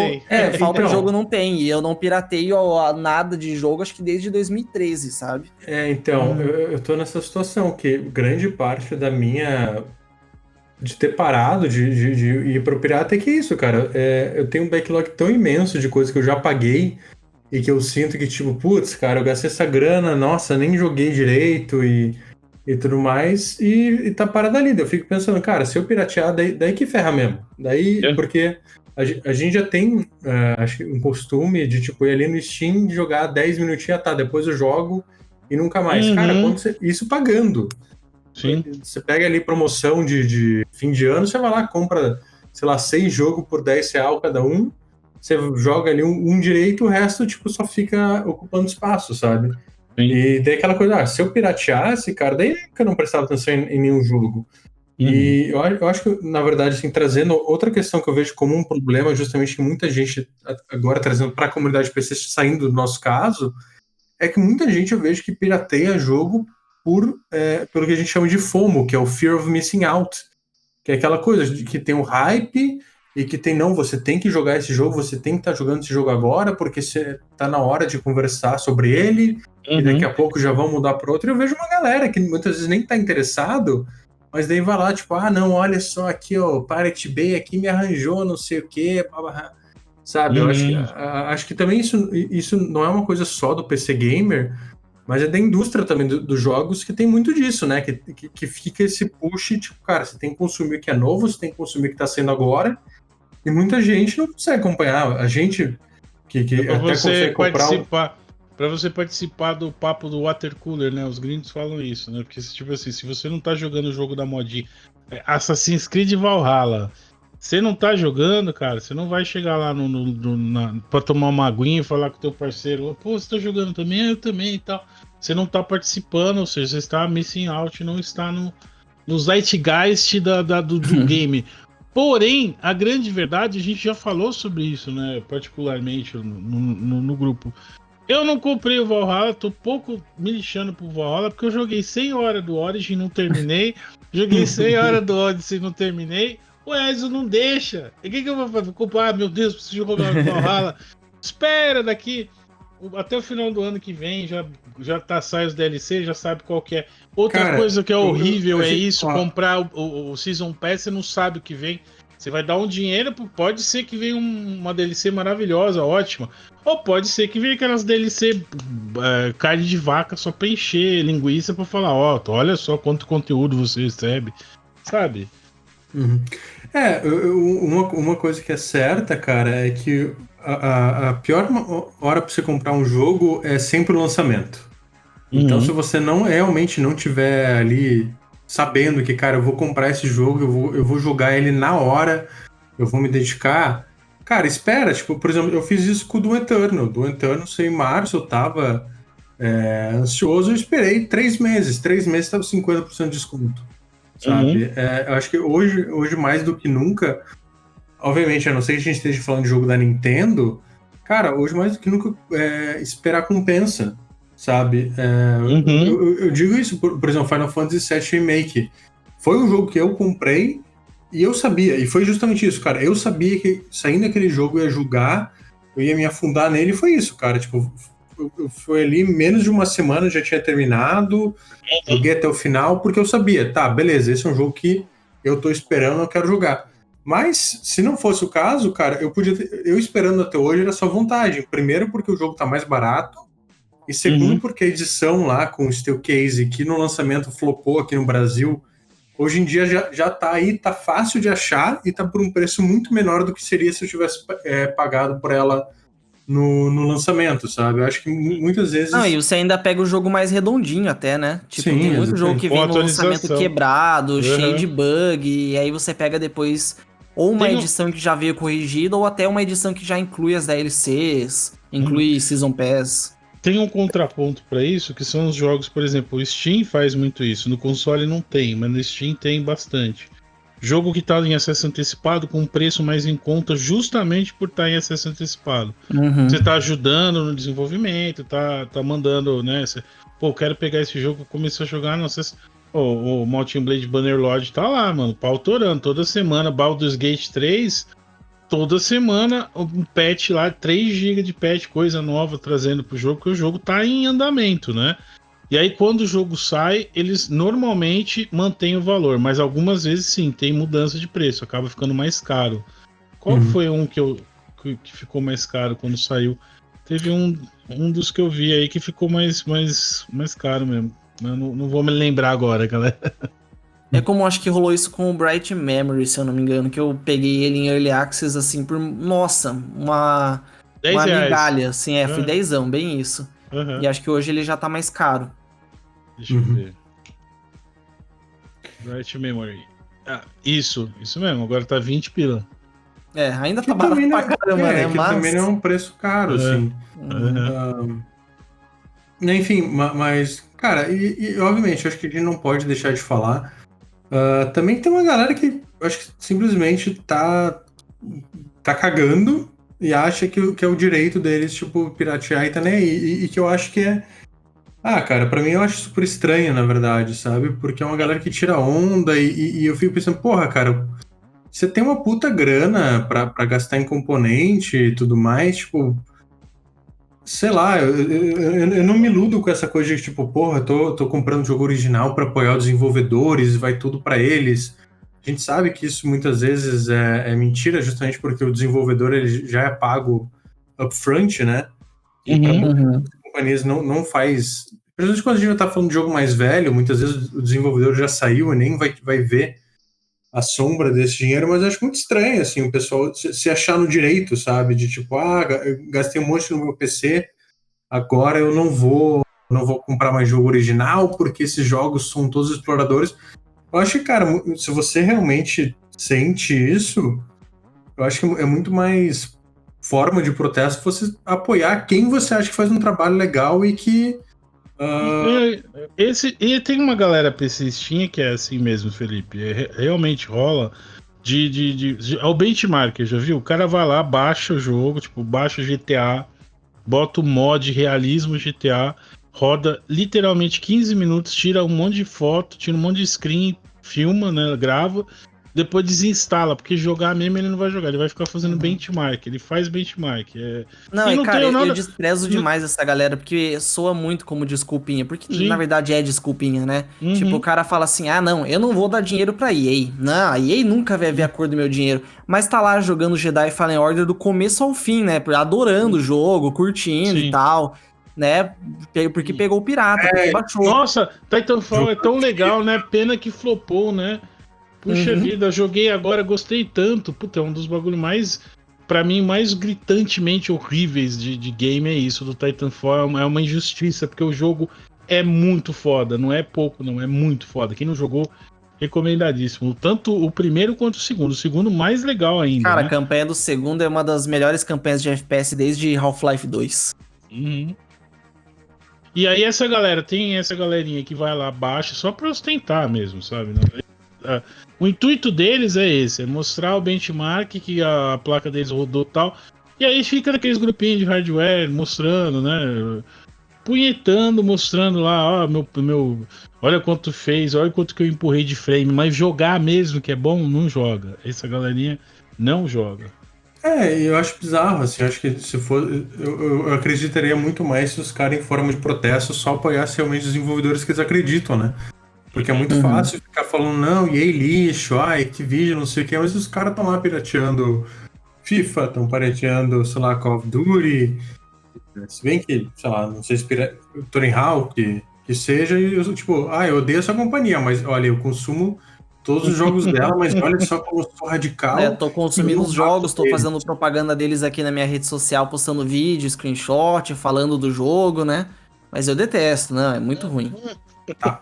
falta de jogo não tem. E eu não pirateio nada de jogo, acho que desde 2013, sabe? Eu tô nessa situação, que grande parte da minha... de ter parado de ir pro pirata é que isso, cara. Eu tenho um backlog tão imenso de coisas que eu já paguei e que eu sinto que, tipo, putz, cara, eu gastei essa grana, nossa, nem joguei direito e tudo mais, e tá parado ali. Eu fico pensando, cara, se eu piratear, daí que ferra mesmo. Porque a gente já tem, acho que um costume de, tipo, ir ali no Steam, jogar 10 minutinhos, depois eu jogo e nunca mais. Cara, isso pagando. Sim. Você pega ali promoção de fim de ano, você vai lá, compra, sei lá, 6 jogos por R$10 cada um, você joga ali um direito, o resto, tipo, só fica ocupando espaço, sabe? Sim. E daí aquela coisa, se eu pirateasse, cara, daí que eu não prestava atenção em nenhum jogo. E eu acho que, na verdade, assim, trazendo outra questão que eu vejo como um problema, justamente que muita gente, agora trazendo para a comunidade PC, saindo do nosso caso, é que muita gente eu vejo que pirateia jogo pelo que a gente chama de FOMO, que é o Fear of Missing Out, que é aquela coisa de que tem o hype e que você tem que jogar esse jogo, você tem que estar jogando esse jogo agora, porque você tá na hora de conversar sobre ele, e daqui a pouco já vão mudar para outro. E eu vejo uma galera que muitas vezes nem tá interessado, mas daí vai lá, tipo, não, olha só aqui, ó, Pirate Bay aqui me arranjou não sei o quê, sabe? Eu acho que também isso não é uma coisa só do PC Gamer, mas é da indústria também dos jogos, que tem muito disso, né? Que fica esse push, tipo, cara, você tem que consumir o que é novo, você tem que consumir o que tá saindo agora, e muita gente não consegue acompanhar. A gente que até consegue comprar... Pra você participar do papo do water cooler, né? Os gringos falam isso, né? Porque, tipo assim, se você não tá jogando o jogo da modinha, Assassin's Creed Valhalla, você não tá jogando, cara, você não vai chegar lá pra tomar uma aguinha e falar com o teu parceiro, pô, você tá jogando também? Eu também e tal. Você não tá participando, ou seja, você está missing out, não está no zeitgeist do game. Porém, a grande verdade, a gente já falou sobre isso, né? Particularmente no grupo. Eu não comprei o Valhalla, tô pouco me lixando pro Valhalla, porque eu joguei 100 horas do Origin e não terminei. Joguei 100 horas do Odyssey e não terminei. O Enzo não deixa. E o que eu vou fazer? Ah, meu Deus, preciso jogar o Valhalla. Espera daqui até o final do ano que vem, já sai os DLC, já sabe qual que é. Outra Cara, coisa que é horrível eu é achei- isso, ó, comprar o Season Pass, você não sabe o que vem. Você vai dar um dinheiro, pode ser que venha uma DLC maravilhosa, ótima. Ou pode ser que venha aquelas DLC carne de vaca só pra encher linguiça pra falar, olha só quanto conteúdo você recebe, sabe? uhum. Uma coisa que é certa, cara, é que a pior hora pra você comprar um jogo é sempre o lançamento. Então, se Uhum. você realmente não tiver ali sabendo que, cara, eu vou comprar esse jogo, eu vou jogar ele na hora, eu vou me dedicar, cara, espera. Tipo, por exemplo, eu fiz isso com o Doom Eternal. Doom Eternal saiu em março, eu tava ansioso, eu esperei 3 meses. 3 meses tava 50% de desconto, Uhum. sabe? Eu acho que hoje mais do que nunca, obviamente, a não ser que a gente esteja falando de jogo da Nintendo, cara, hoje mais do que nunca esperar compensa, sabe? Uhum. Eu digo isso, por exemplo, Final Fantasy VII Remake. Foi um jogo que eu comprei e eu sabia, e foi justamente isso, cara. Eu sabia que saindo daquele jogo eu ia jogar, eu ia me afundar nele, e foi isso, cara. Tipo, foi ali menos de uma semana, já tinha terminado, joguei até o final, porque eu sabia, tá, beleza, esse é um jogo que eu tô esperando, eu quero jogar. Mas, se não fosse o caso, cara, eu esperando até hoje era só vontade. Primeiro, porque o jogo tá mais barato, e segundo, Uhum. porque a edição lá com o Steel Case, que no lançamento flopou aqui no Brasil, hoje em dia já tá aí, tá fácil de achar e tá por um preço muito menor do que seria se eu tivesse pagado por ela no lançamento, sabe? Eu acho que muitas Não, e vezes. você ainda pega o jogo mais redondinho até, né? Tipo, tem Sim, muito jogo exatamente. que Com vem no lançamento atualização. quebrado, cheio Uhum. de bug, e aí você pega depois ou uma Tem um, edição que já veio corrigida, ou até uma edição que já inclui as DLCs, uhum. inclui Season Pass. Tem um contraponto para isso, que são os jogos, por exemplo, o Steam faz muito isso. No console não tem, mas no Steam tem bastante. Jogo que está em acesso antecipado com um preço mais em conta, justamente por estar em acesso antecipado. Você Uhum. está ajudando no desenvolvimento, tá mandando, né? Pô, quero pegar esse jogo, começar a jogar, não sei se. O Mountain Blade Bannerlord tá lá, mano, pautorando toda semana. Baldur's Gate 3 toda semana um patch lá, 3 GB de patch, coisa nova trazendo pro jogo, porque o jogo tá em andamento, né? E aí, quando o jogo sai, eles normalmente mantêm o valor, mas algumas vezes sim, tem mudança de preço, acaba ficando mais caro. Qual que Uhum. foi um que ficou mais caro quando saiu? Teve um dos que eu vi aí que ficou mais caro mesmo. Eu não vou me lembrar agora, galera. É como acho que rolou isso com o Bright Memory, se eu não me engano, que eu peguei ele em Early Access, assim, por, nossa, uma 10 reais. migalha, assim, foi Aham, dezão, bem isso. E aham. acho que hoje ele já tá mais caro. Deixa eu Uhum. ver. Bright Memory. Ah, isso mesmo, agora tá 20 pila. Ainda tá Que barato também pra caramba, né? que também não é Mas. um preço caro, Aham, assim. Uhum. aham. Enfim, mas, cara, obviamente, acho que a gente não pode deixar de falar. Também tem uma galera que acho que simplesmente tá cagando e acha que é o direito deles, tipo, piratear e tá nem aí. E que eu acho que é. Ah, cara, pra mim eu acho super estranho, na verdade, sabe? Porque é uma galera que tira onda e eu fico pensando, porra, cara, você tem uma puta grana pra gastar em componente e tudo mais, tipo. Sei lá, eu não me iludo com essa coisa de tipo, porra, tô comprando jogo original para apoiar os desenvolvedores, vai tudo para eles. A gente sabe que isso muitas vezes é mentira, justamente porque o desenvolvedor ele já é pago upfront, né? E para Uhum. muitas Uhum. companhias não faz. Principalmente quando a gente já tá falando de jogo mais velho, muitas vezes o desenvolvedor já saiu e nem vai ver a sombra desse dinheiro, mas eu acho muito estranho, assim, o pessoal se achar no direito, sabe? De tipo, eu gastei um monte no meu PC, agora eu não vou comprar mais jogo original porque esses jogos são todos exploradores. Eu acho que, cara, se você realmente sente isso, eu acho que é muito mais forma de protesto você apoiar quem você acha que faz um trabalho legal e que. ah, E tem uma galera PCistinha que é assim mesmo, Felipe. Realmente rola. É o benchmark, já viu? O cara vai lá, baixa o jogo, tipo, baixa o GTA, bota o mod realismo GTA, roda literalmente 15 minutos, tira um monte de foto, tira um monte de screen, filma, né? Grava, depois desinstala, porque jogar mesmo ele não vai jogar, ele vai ficar fazendo benchmark, ele faz benchmark. Não, E e não cara, tenho eu nada. desprezo demais essa galera, porque soa muito como desculpinha, porque na Sim. verdade é desculpinha, né? Tipo, o Uhum. cara fala assim, ah não, eu não vou dar dinheiro pra EA. Não, a EA nunca vai ver a cor do meu dinheiro. Mas tá lá jogando Jedi Fallen Order do começo ao fim, né? Adorando o jogo, curtindo e Sim. tal, né? Porque pegou o pirata, porque baixou. Nossa, Titanfall é tão legal, né? Pena que flopou, né? Puxa Uhum. vida, joguei agora, gostei tanto. Puta, é um dos bagulhos mais, pra mim, mais gritantemente horríveis de game é isso, do Titanfall. É uma injustiça, porque o jogo é muito foda, não é pouco, não, é muito foda. Quem não jogou, recomendadíssimo. Tanto o primeiro quanto o segundo mais legal ainda, Cara, a né? campanha do segundo é uma das melhores campanhas de FPS desde Half-Life 2. Uhum. E aí essa galerinha que vai lá, baixa, só pra ostentar mesmo, sabe? O intuito deles é esse, é mostrar o benchmark que a placa deles rodou e tal. E aí fica naqueles grupinhos de hardware mostrando, né? Punhetando, mostrando lá, ó, olha quanto fez, olha quanto que eu empurrei de frame, mas jogar mesmo que é bom, não joga. Essa galerinha não joga. Eu acho bizarro, assim, acho que se for. Eu acreditaria muito mais se os caras, em forma de protesto, só apoiassem realmente os desenvolvedores que eles acreditam, né? Porque é muito Uhum. fácil ficar falando, não, EA lixo, Activision, não sei o que, mas os caras estão lá pirateando FIFA, estão pirateando, sei lá, Call of Duty, se bem que, sei lá, não sei se Tony Hawk, que seja, e eu, tipo, eu odeio essa companhia, mas olha, eu consumo todos os jogos dela, mas olha só como eu sou É, radical tô e consumindo não os bato jogos, tô deles. fazendo propaganda deles aqui na minha rede social, postando vídeo, screenshot, falando do jogo, né? Mas eu detesto, não, é muito ruim. Tá.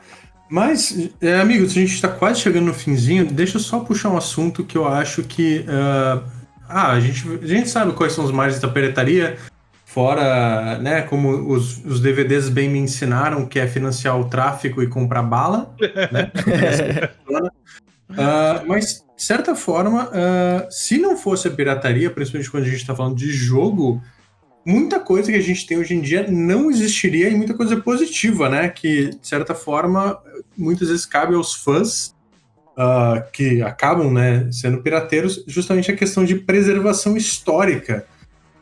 Mas, amigos, a gente está quase chegando no finzinho. Deixa eu só puxar um assunto que eu acho que. A gente sabe quais são os margens da pirataria, fora, né, como os DVDs bem me ensinaram, que é financiar o tráfico e comprar bala, né? É assim que funciona. Mas, de certa forma, se não fosse a pirataria, principalmente quando a gente está falando de jogo, muita coisa que a gente tem hoje em dia não existiria e muita coisa positiva, né? Que, de certa forma, muitas vezes cabe aos fãs que acabam, né, sendo pirateiros, justamente a questão de preservação histórica.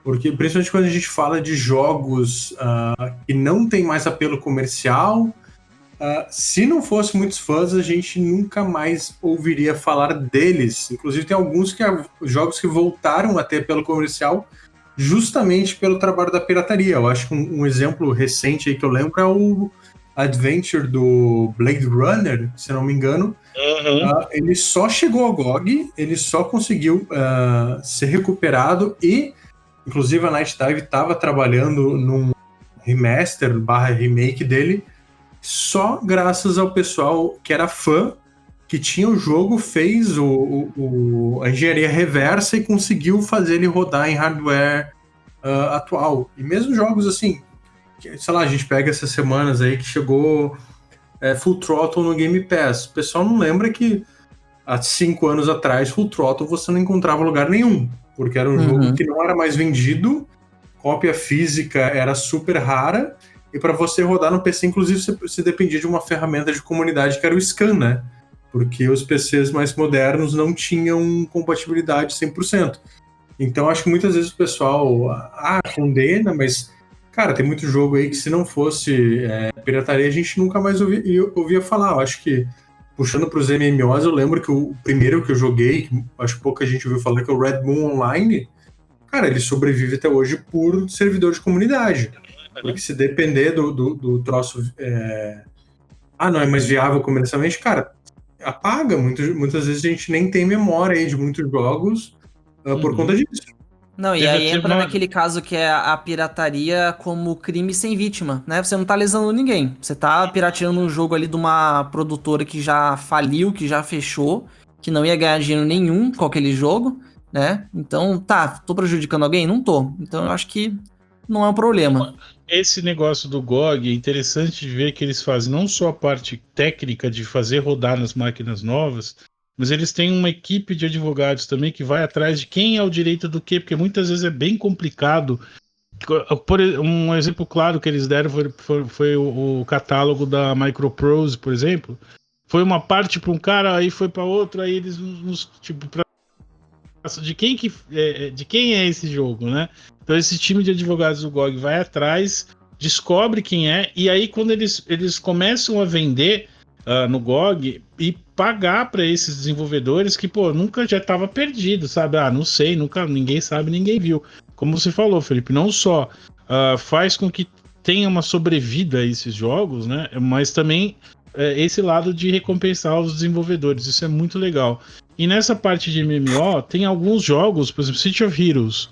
Porque, principalmente quando a gente fala de jogos que não tem mais apelo comercial, se não fosse muitos fãs, a gente nunca mais ouviria falar deles. Inclusive, tem alguns jogos que voltaram a ter apelo comercial justamente pelo trabalho da pirataria. Eu acho que um exemplo recente aí que eu lembro é o Adventure do Blade Runner, se não me engano. Uhum. Ele só chegou ao GOG, ele só conseguiu ser recuperado e, inclusive, a Night Dive estava trabalhando num remaster barra remake dele só graças ao pessoal que era fã, que tinha o jogo, fez a engenharia reversa e conseguiu fazer ele rodar em hardware atual. E mesmo jogos assim, sei lá, a gente pega essas semanas aí que chegou Full Throttle no Game Pass. O pessoal não lembra que há 5 anos atrás, Full Throttle você não encontrava em lugar nenhum, porque era um jogo que não era mais vendido, cópia física era super rara, e para você rodar no PC, inclusive, você dependia de uma ferramenta de comunidade que era o Scan, né? Porque os PCs mais modernos não tinham compatibilidade 100%. Então, acho que muitas vezes o pessoal condena, mas, cara, tem muito jogo aí que se não fosse pirataria, a gente nunca mais ouvia falar. Eu acho que, puxando para os MMOs, eu lembro que o primeiro que eu joguei, que acho que pouca gente ouviu falar, que é o Red Moon Online, cara, ele sobrevive até hoje por servidor de comunidade. Porque se depender do troço. Não é mais viável comercialmente, cara, apaga. Muitas vezes a gente nem tem memória aí de muitos jogos por conta disso. Não, e aí entra naquele caso que é a pirataria como crime sem vítima, né? Você não tá lesando ninguém. Você tá pirateando um jogo ali de uma produtora que já faliu, que já fechou, que não ia ganhar dinheiro nenhum com aquele jogo, né? Então, tô prejudicando alguém? Não tô. Então eu acho que não é um problema. Esse negócio do GOG é interessante de ver que eles fazem não só a parte técnica de fazer rodar nas máquinas novas, mas eles têm uma equipe de advogados também que vai atrás de quem é o direito do quê, porque muitas vezes é bem complicado. Um exemplo claro que eles deram foi o catálogo da Microprose, por exemplo. Foi uma parte para um cara, aí foi para outro, aí eles tipo, de quem é esse jogo, né? Então esse time de advogados do GOG vai atrás, descobre quem é, e aí quando eles começam a vender no GOG e pagar para esses desenvolvedores que, pô, nunca já estava perdido, sabe? Não sei, nunca, ninguém sabe, ninguém viu. Como você falou, Felipe, não só faz com que tenha uma sobrevida a esses jogos, né? Mas também esse lado de recompensar os desenvolvedores, isso é muito legal. E nessa parte de MMO, tem alguns jogos, por exemplo, City of Heroes.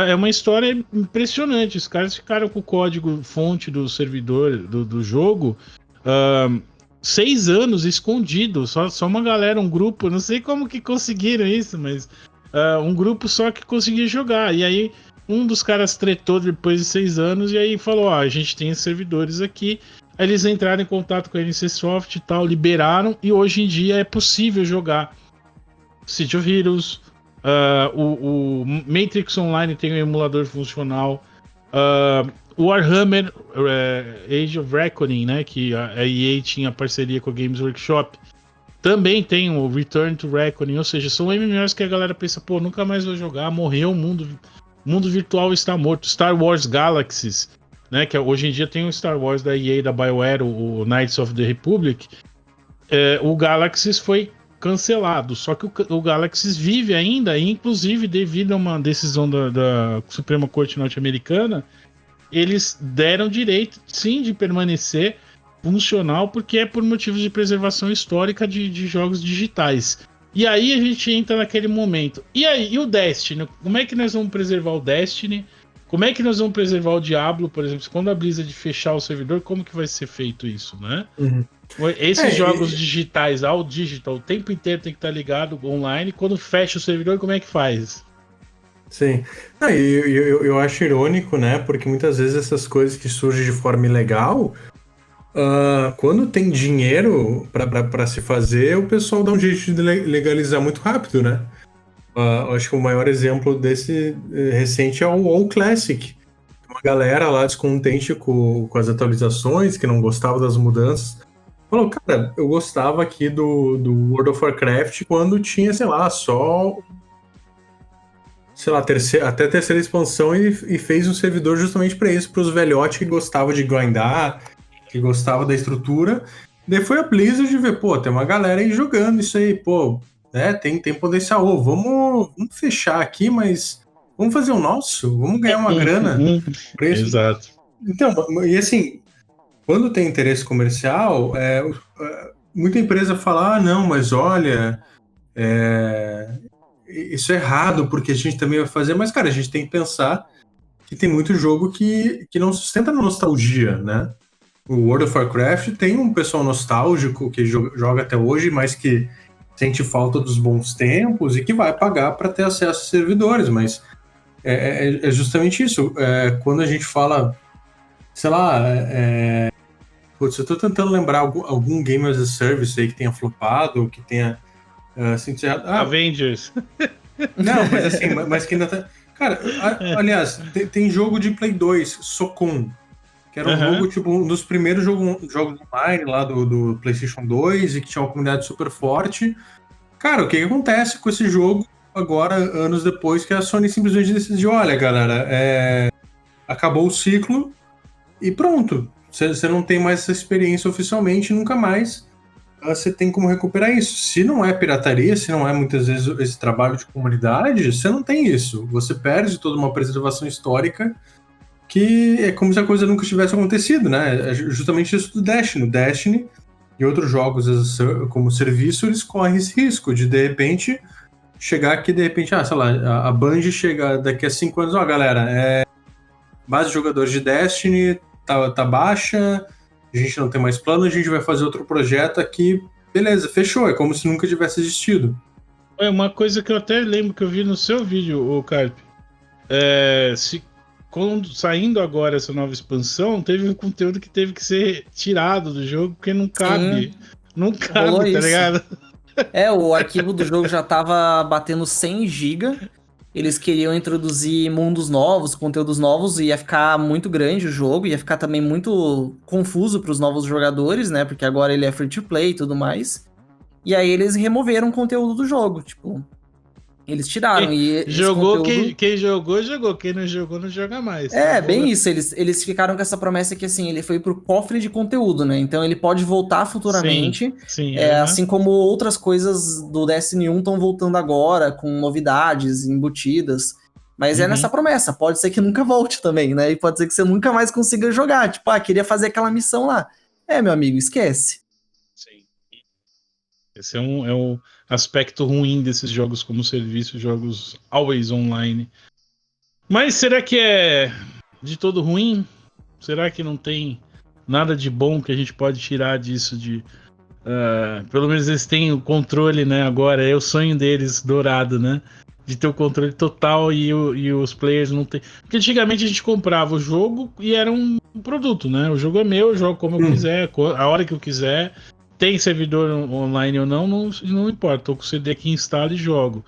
É uma história impressionante. Os caras ficaram com o código fonte do servidor do jogo 6 anos escondido. Só uma galera, um grupo, não sei como que conseguiram isso, mas um grupo só que conseguia jogar. E aí um dos caras tretou depois de 6 anos e aí falou: a gente tem esses servidores aqui. Aí eles entraram em contato com a NCSoft e tal, liberaram, e hoje em dia é possível jogar City of Heroes, o Matrix Online tem um emulador funcional, o Warhammer Age of Reckoning, né, que a EA tinha parceria com a Games Workshop, também tem o Return to Reckoning, ou seja, são MMOs que a galera pensa, pô, nunca mais vou jogar, morreu, o mundo virtual está morto. Star Wars Galaxies, né, que hoje em dia tem o Star Wars da EA, da BioWare, o Knights of the Republic. O Galaxies foi cancelado, só que o Galaxies vive ainda, e inclusive devido a uma decisão da Suprema Corte norte-americana, eles deram direito, sim, de permanecer funcional, porque é por motivos de preservação histórica de jogos digitais. E aí a gente entra naquele momento. E aí, e o Destiny? Como é que nós vamos preservar o Destiny? Como é que nós vamos preservar o Diablo, por exemplo? Quando a Blizzard fechar o servidor, como que vai ser feito isso, né? Uhum. Esses jogos digitais, ao digital, o tempo inteiro tem que estar ligado online. Quando fecha o servidor, como é que faz? Sim. Eu acho irônico, né? Porque muitas vezes essas coisas que surgem de forma ilegal, quando tem dinheiro para se fazer, o pessoal dá um jeito de legalizar muito rápido, né? Acho que o maior exemplo desse recente é o WoW Classic. Uma galera lá descontente com as atualizações, que não gostava das mudanças, falou, cara, eu gostava aqui do World of Warcraft quando tinha, sei lá, até a terceira expansão e fez um servidor justamente para isso, para os velhotes que gostavam de grindar, que gostavam da estrutura. Daí foi a Blizzard de ver, pô, tem uma galera aí jogando isso aí, pô, né, tem potencial. Vamos fechar aqui, mas vamos fazer o nosso, vamos ganhar uma grana por isso. Exato. Então, e assim, quando tem interesse comercial, muita empresa fala, não, mas olha, isso é errado, porque a gente também vai fazer, mas, cara, a gente tem que pensar que tem muito jogo que não sustenta na nostalgia, né? O World of Warcraft tem um pessoal nostálgico que joga até hoje, mas que sente falta dos bons tempos e que vai pagar para ter acesso a servidores, mas é justamente isso. Quando a gente fala, sei lá, putz, eu tô tentando lembrar algum Game as a Service aí que tenha flopado, que tenha assim, Avengers. Não, mas assim, mas que ainda tá. Cara, aliás, tem jogo de Play 2, Socon, que era um jogo, tipo, um dos primeiros jogos online lá do PlayStation 2 e que tinha uma comunidade super forte. Cara, o que acontece com esse jogo agora, anos depois, que a Sony simplesmente decidiu, olha, galera, acabou o ciclo e pronto. Você não tem mais essa experiência oficialmente, nunca mais você tem como recuperar isso. Se não é pirataria, se não é muitas vezes esse trabalho de comunidade, você não tem isso. Você perde toda uma preservação histórica que é como se a coisa nunca tivesse acontecido, né? É justamente isso do Destiny. O Destiny e outros jogos como serviço, eles correm esse risco de repente, chegar aqui, de repente, sei lá, a Bungie chega daqui a 5 anos, galera, base de jogadores de Destiny tá baixa, a gente não tem mais plano, a gente vai fazer outro projeto aqui, beleza, fechou, é como se nunca tivesse existido. É uma coisa que eu até lembro que eu vi no seu vídeo, o Carp. Saindo agora essa nova expansão, teve um conteúdo que teve que ser tirado do jogo, porque não cabe. Não cabe, tá ligado? O arquivo do jogo já tava batendo 100 GB. Eles queriam introduzir mundos novos, conteúdos novos, e ia ficar muito grande o jogo, ia ficar também muito confuso para os novos jogadores, né? Porque agora ele é free to play e tudo mais. E aí eles removeram o conteúdo do jogo, tipo, eles tiraram. E jogou, conteúdo... quem jogou, quem não jogou, não joga mais. Bem isso, eles ficaram com essa promessa que, assim, ele foi pro cofre de conteúdo, né? Então ele pode voltar futuramente, sim, assim como outras coisas do Destiny 1 estão voltando agora, com novidades embutidas. Mas é nessa promessa, pode ser que nunca volte também, né? E pode ser que você nunca mais consiga jogar. Tipo, queria fazer aquela missão lá. Meu amigo, esquece. Sim. Esse é um aspecto ruim desses jogos como serviço, jogos always online. Mas será que é de todo ruim? Será que não tem nada de bom que a gente pode tirar disso? Pelo menos eles têm o controle, né? Agora é o sonho deles dourado, né? De ter o controle total e os players não tem. Porque antigamente a gente comprava o jogo e era um produto, né? O jogo é meu, eu jogo como eu quiser, a hora que eu quiser. Tem servidor online ou não importa. Tô com o CD aqui, instalo e jogo.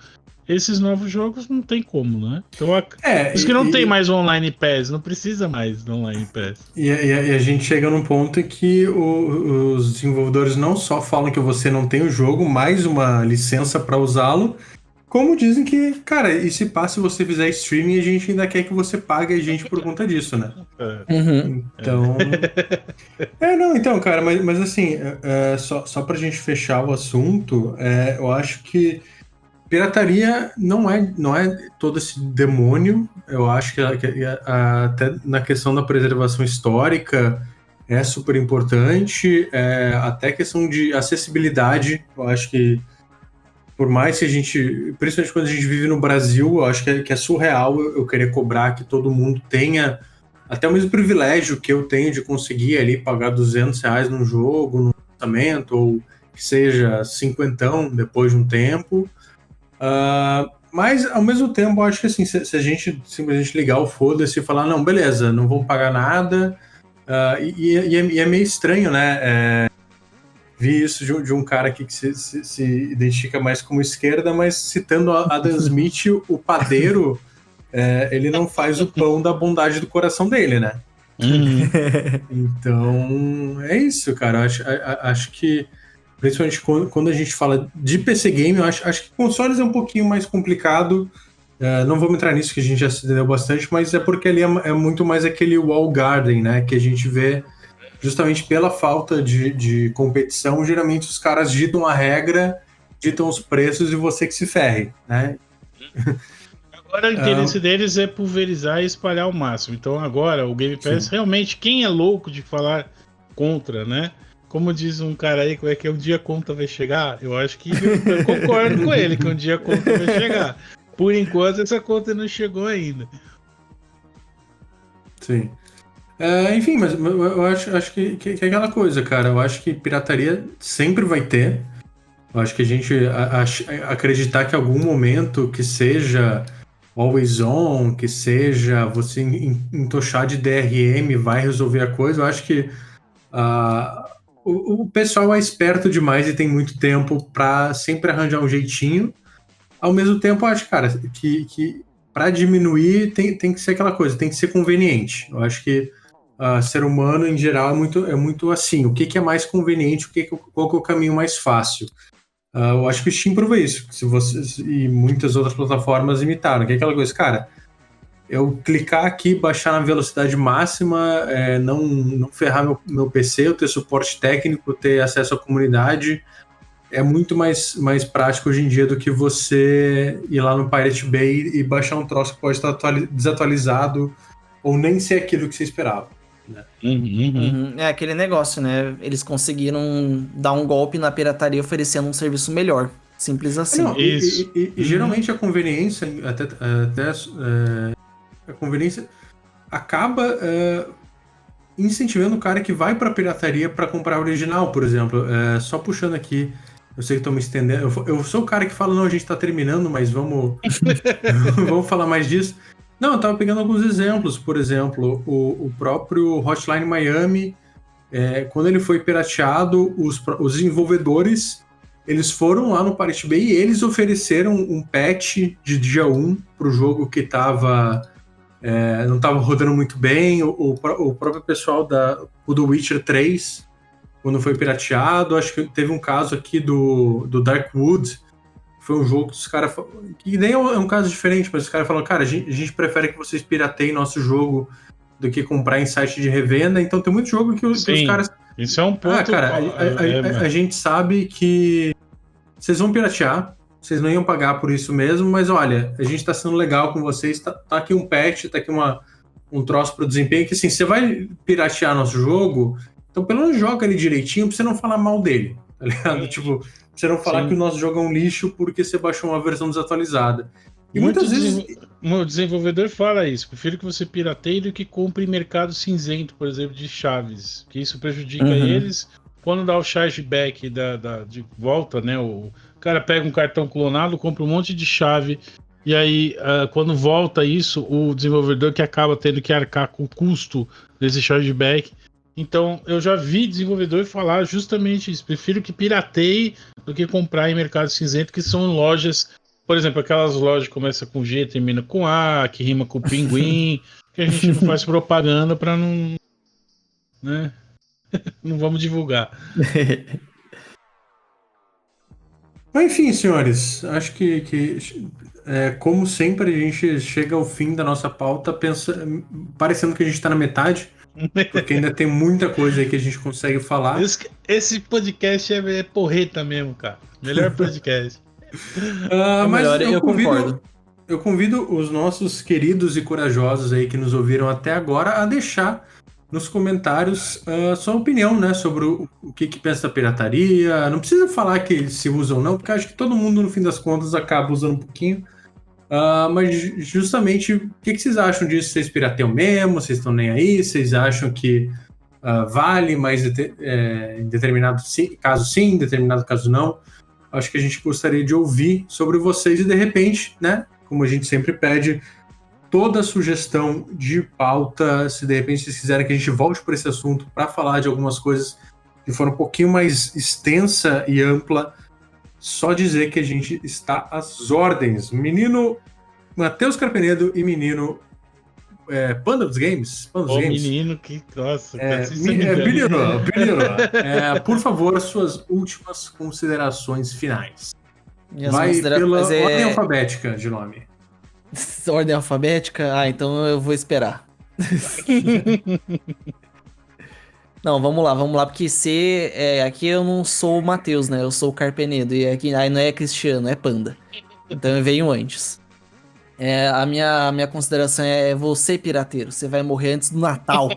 Esses novos jogos não tem como, né? Então, por isso que não tem mais online pass, não precisa mais do online pass. E a gente chega num ponto em que os desenvolvedores não só falam que você não tem o jogo, mais uma licença para usá-lo, como dizem que, cara, e se passa se você fizer streaming, a gente ainda quer que você pague a gente por conta disso, né? Então... Então, cara, mas assim, só pra gente fechar o assunto, eu acho que pirataria não é todo esse demônio. Eu acho que até na questão da preservação histórica é super importante, até questão de acessibilidade. Eu acho que por mais que a gente, principalmente quando a gente vive no Brasil, eu acho que é surreal eu querer cobrar que todo mundo tenha até o mesmo privilégio que eu tenho de conseguir ali pagar R$200 num jogo, num lançamento, ou que seja 50 depois de um tempo. Mas, ao mesmo tempo, eu acho que assim, se a gente simplesmente ligar o foda-se e falar, não, beleza, não vão pagar nada, é meio estranho, né? Vi isso de um cara aqui que se identifica mais como esquerda, mas citando Adam Smith, o padeiro, ele não faz o pão da bondade do coração dele, né? Então, é isso, cara. Acho que, principalmente quando a gente fala de PC Game, eu acho que consoles é um pouquinho mais complicado. Não vamos entrar nisso, que a gente já se entendeu bastante, mas é porque ali é muito mais aquele wall garden, né? Que a gente vê justamente pela falta de competição. Geralmente os caras ditam a regra, ditam os preços e você que se ferre, né? Agora o interesse deles é pulverizar e espalhar ao máximo. Então agora o Game Pass, realmente, quem é louco de falar contra, né? Como diz um cara aí, como é que um dia a conta vai chegar? Eu acho que eu concordo com ele, que um dia a conta vai chegar. Por enquanto essa conta não chegou ainda. Sim. Enfim, mas eu acho que é aquela coisa, cara. Eu acho que pirataria sempre vai ter. Eu acho que a gente acreditar que em algum momento que seja always on, que seja você entochar de DRM vai resolver a coisa. Eu acho que o pessoal é esperto demais e tem muito tempo para sempre arranjar um jeitinho. Ao mesmo tempo, eu acho, cara, que para diminuir tem que ser aquela coisa, tem que ser conveniente. Eu acho que ser humano, em geral, é muito assim. O que é mais conveniente, qual que é o caminho mais fácil? Eu acho que o Steam prova isso. E muitas outras plataformas imitaram. Que é aquela coisa, cara, eu clicar aqui, baixar na velocidade máxima, não ferrar meu PC, eu ter suporte técnico, ter acesso à comunidade, é muito mais prático hoje em dia do que você ir lá no Pirate Bay e baixar um troço que pode estar desatualizado ou nem ser aquilo que você esperava. Né? É aquele negócio, né? Eles conseguiram dar um golpe na pirataria oferecendo um serviço melhor. Simples assim. E geralmente a conveniência, a conveniência acaba incentivando o cara que vai para pirataria para comprar original, por exemplo. Só puxando aqui, eu sei que estou me estendendo. Eu sou o cara que fala, não, a gente está terminando, mas vamos falar mais disso. Não, eu tava pegando alguns exemplos. Por exemplo, o próprio Hotline Miami, quando ele foi pirateado, os desenvolvedores eles foram lá no Pirate Bay e eles ofereceram um patch de dia 1 pro jogo que não estava rodando muito bem. O próprio pessoal do Witcher 3, quando foi pirateado, acho que teve um caso aqui do Darkwood, foi um jogo que os caras... que nem é um caso diferente, mas os caras falaram, cara, a gente prefere que vocês pirateiem nosso jogo do que comprar em site de revenda. Então tem muito jogo que os caras... Isso é um ponto... a gente sabe que vocês vão piratear, vocês não iam pagar por isso mesmo, mas olha, a gente tá sendo legal com vocês, tá aqui um patch, tá aqui um troço pro desempenho, que assim, você vai piratear nosso jogo, então pelo menos joga ele direitinho pra você não falar mal dele, tá ligado? Tipo, pra você não falar que o nosso jogo é um lixo porque você baixou uma versão desatualizada. E muitas vezes... O desenvolvedor fala isso, prefiro que você pirateie do que compre em mercado cinzento, por exemplo, de chaves, que isso prejudica eles. Quando dá o chargeback de volta, né? O cara pega um cartão clonado, compra um monte de chave, e aí quando volta isso, o desenvolvedor que acaba tendo que arcar com o custo desse chargeback. Então eu já vi desenvolvedor falar justamente isso, prefiro que pirateie do que comprar em mercado cinzento, que são lojas, por exemplo, aquelas lojas que começam com G, termina com A, que rima com pinguim, que a gente não faz propaganda para não... né? Não vamos divulgar. Mas enfim, senhores, acho que como sempre, a gente chega ao fim da nossa pauta parecendo que a gente está na metade, porque ainda tem muita coisa aí que a gente consegue falar. Esse podcast é porreta mesmo, cara. Melhor podcast. Mas melhor, eu concordo. Eu convido os nossos queridos e corajosos aí que nos ouviram até agora a deixar nos comentários sua opinião, né, sobre o que pensa da pirataria. Não precisa falar que eles se usam ou não, porque acho que todo mundo, no fim das contas, acaba usando um pouquinho. Mas justamente, o que vocês acham disso? Vocês pirateiam mesmo? Vocês estão nem aí? Vocês acham que vale, mas em determinado caso sim, em determinado caso não? Acho que a gente gostaria de ouvir sobre vocês e, de repente, né, como a gente sempre pede, toda sugestão de pauta, se de repente vocês quiserem que a gente volte por esse assunto para falar de algumas coisas de forma um pouquinho mais extensa e ampla, só dizer que a gente está às ordens. Menino Matheus Carpenedo e menino Panda dos Games. Menino que... Nossa, menino, por favor, suas últimas considerações finais. Vai pela ordem alfabética de nome. Ordem alfabética? Então eu vou esperar. Não, vamos lá, porque aqui eu não sou o Matheus, né? Eu sou o Carpenedo, e aqui aí não é Cristiano, é Panda. Então eu venho antes. A minha consideração é você, pirateiro, você vai morrer antes do Natal.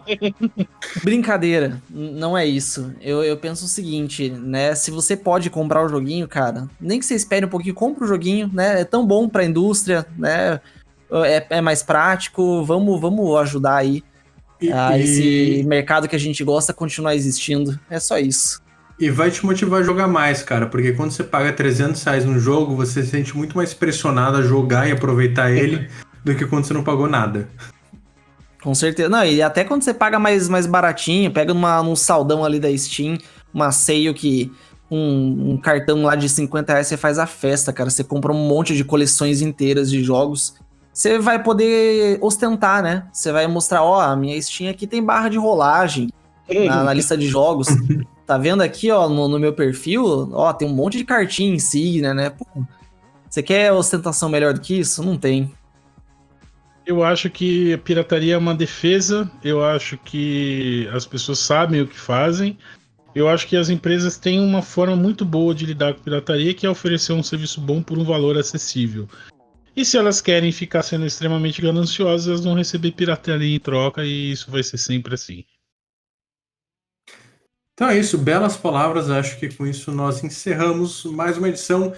Brincadeira, não é isso. Eu penso o seguinte, né? Se você pode comprar o joguinho, cara, nem que você espere um pouquinho, compra o joguinho, né? É tão bom pra indústria, né? É mais prático, vamos ajudar aí esse mercado que a gente gosta continuar existindo. É só isso. E vai te motivar a jogar mais, cara, porque quando você paga R$300 no jogo, você se sente muito mais pressionado a jogar e aproveitar ele do que quando você não pagou nada. Com certeza. Não, e até quando você paga mais baratinho, pega num saldão ali da Steam, uma sale que um cartão lá de R$50 você faz a festa, cara. Você compra um monte de coleções inteiras de jogos. Você vai poder ostentar, né? Você vai mostrar, a minha Steam aqui tem barra de rolagem na lista de jogos. Tá vendo aqui, no meu perfil, tem um monte de cartinha insígnia, né? Pô, você quer ostentação melhor do que isso? Não tem. Eu acho que a pirataria é uma defesa, eu acho que as pessoas sabem o que fazem, eu acho que as empresas têm uma forma muito boa de lidar com a pirataria, que é oferecer um serviço bom por um valor acessível. E se elas querem ficar sendo extremamente gananciosas, elas vão receber pirataria em troca, e isso vai ser sempre assim. Então é isso, belas palavras. Acho que com isso nós encerramos mais uma edição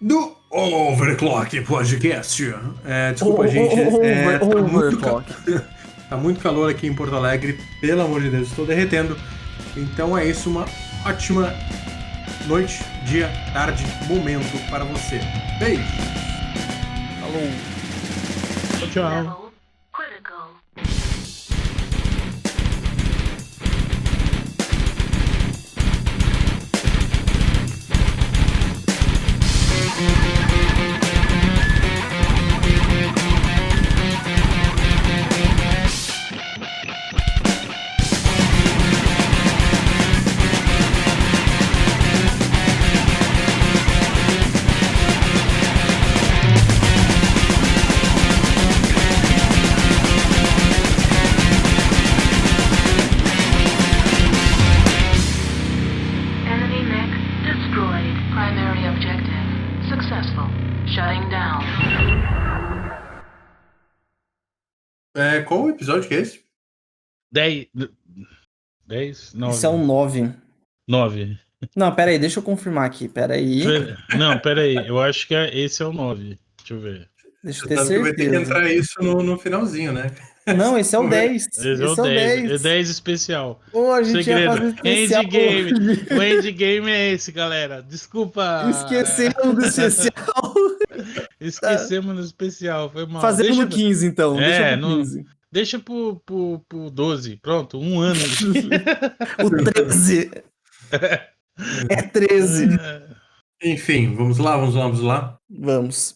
do Overclock Podcast. Desculpa, gente. Tá muito calor aqui em Porto Alegre. Pelo amor de Deus, estou derretendo. Então é isso, uma ótima noite, dia, tarde, momento para você. Beijo. Falou. Tchau. Primary objective successful. Shutting down. Qual o episódio que é esse? 10. 10? 9. Esse é um 9. 9. Não, pera aí, deixa eu confirmar aqui, pera aí. Não, pera aí. Eu acho que esse é o 9. Deixa eu ver. Deixa eu Você ter sabe que vai ter que certeza. entrar isso no finalzinho, né? Não, esse é o 10. Esse é Esse o é o 10. 10. É 10 especial. Pô, a gente ia fazer especial. Endgame. O endgame é esse, galera. Desculpa. Esquecemos do especial. Esquecemos no especial. Foi mal. Fazemos no 15, então. Deixa pro não- 15. Deixa pro 12. Pronto, um ano. O 13. É 13. Enfim, vamos lá. Vamos.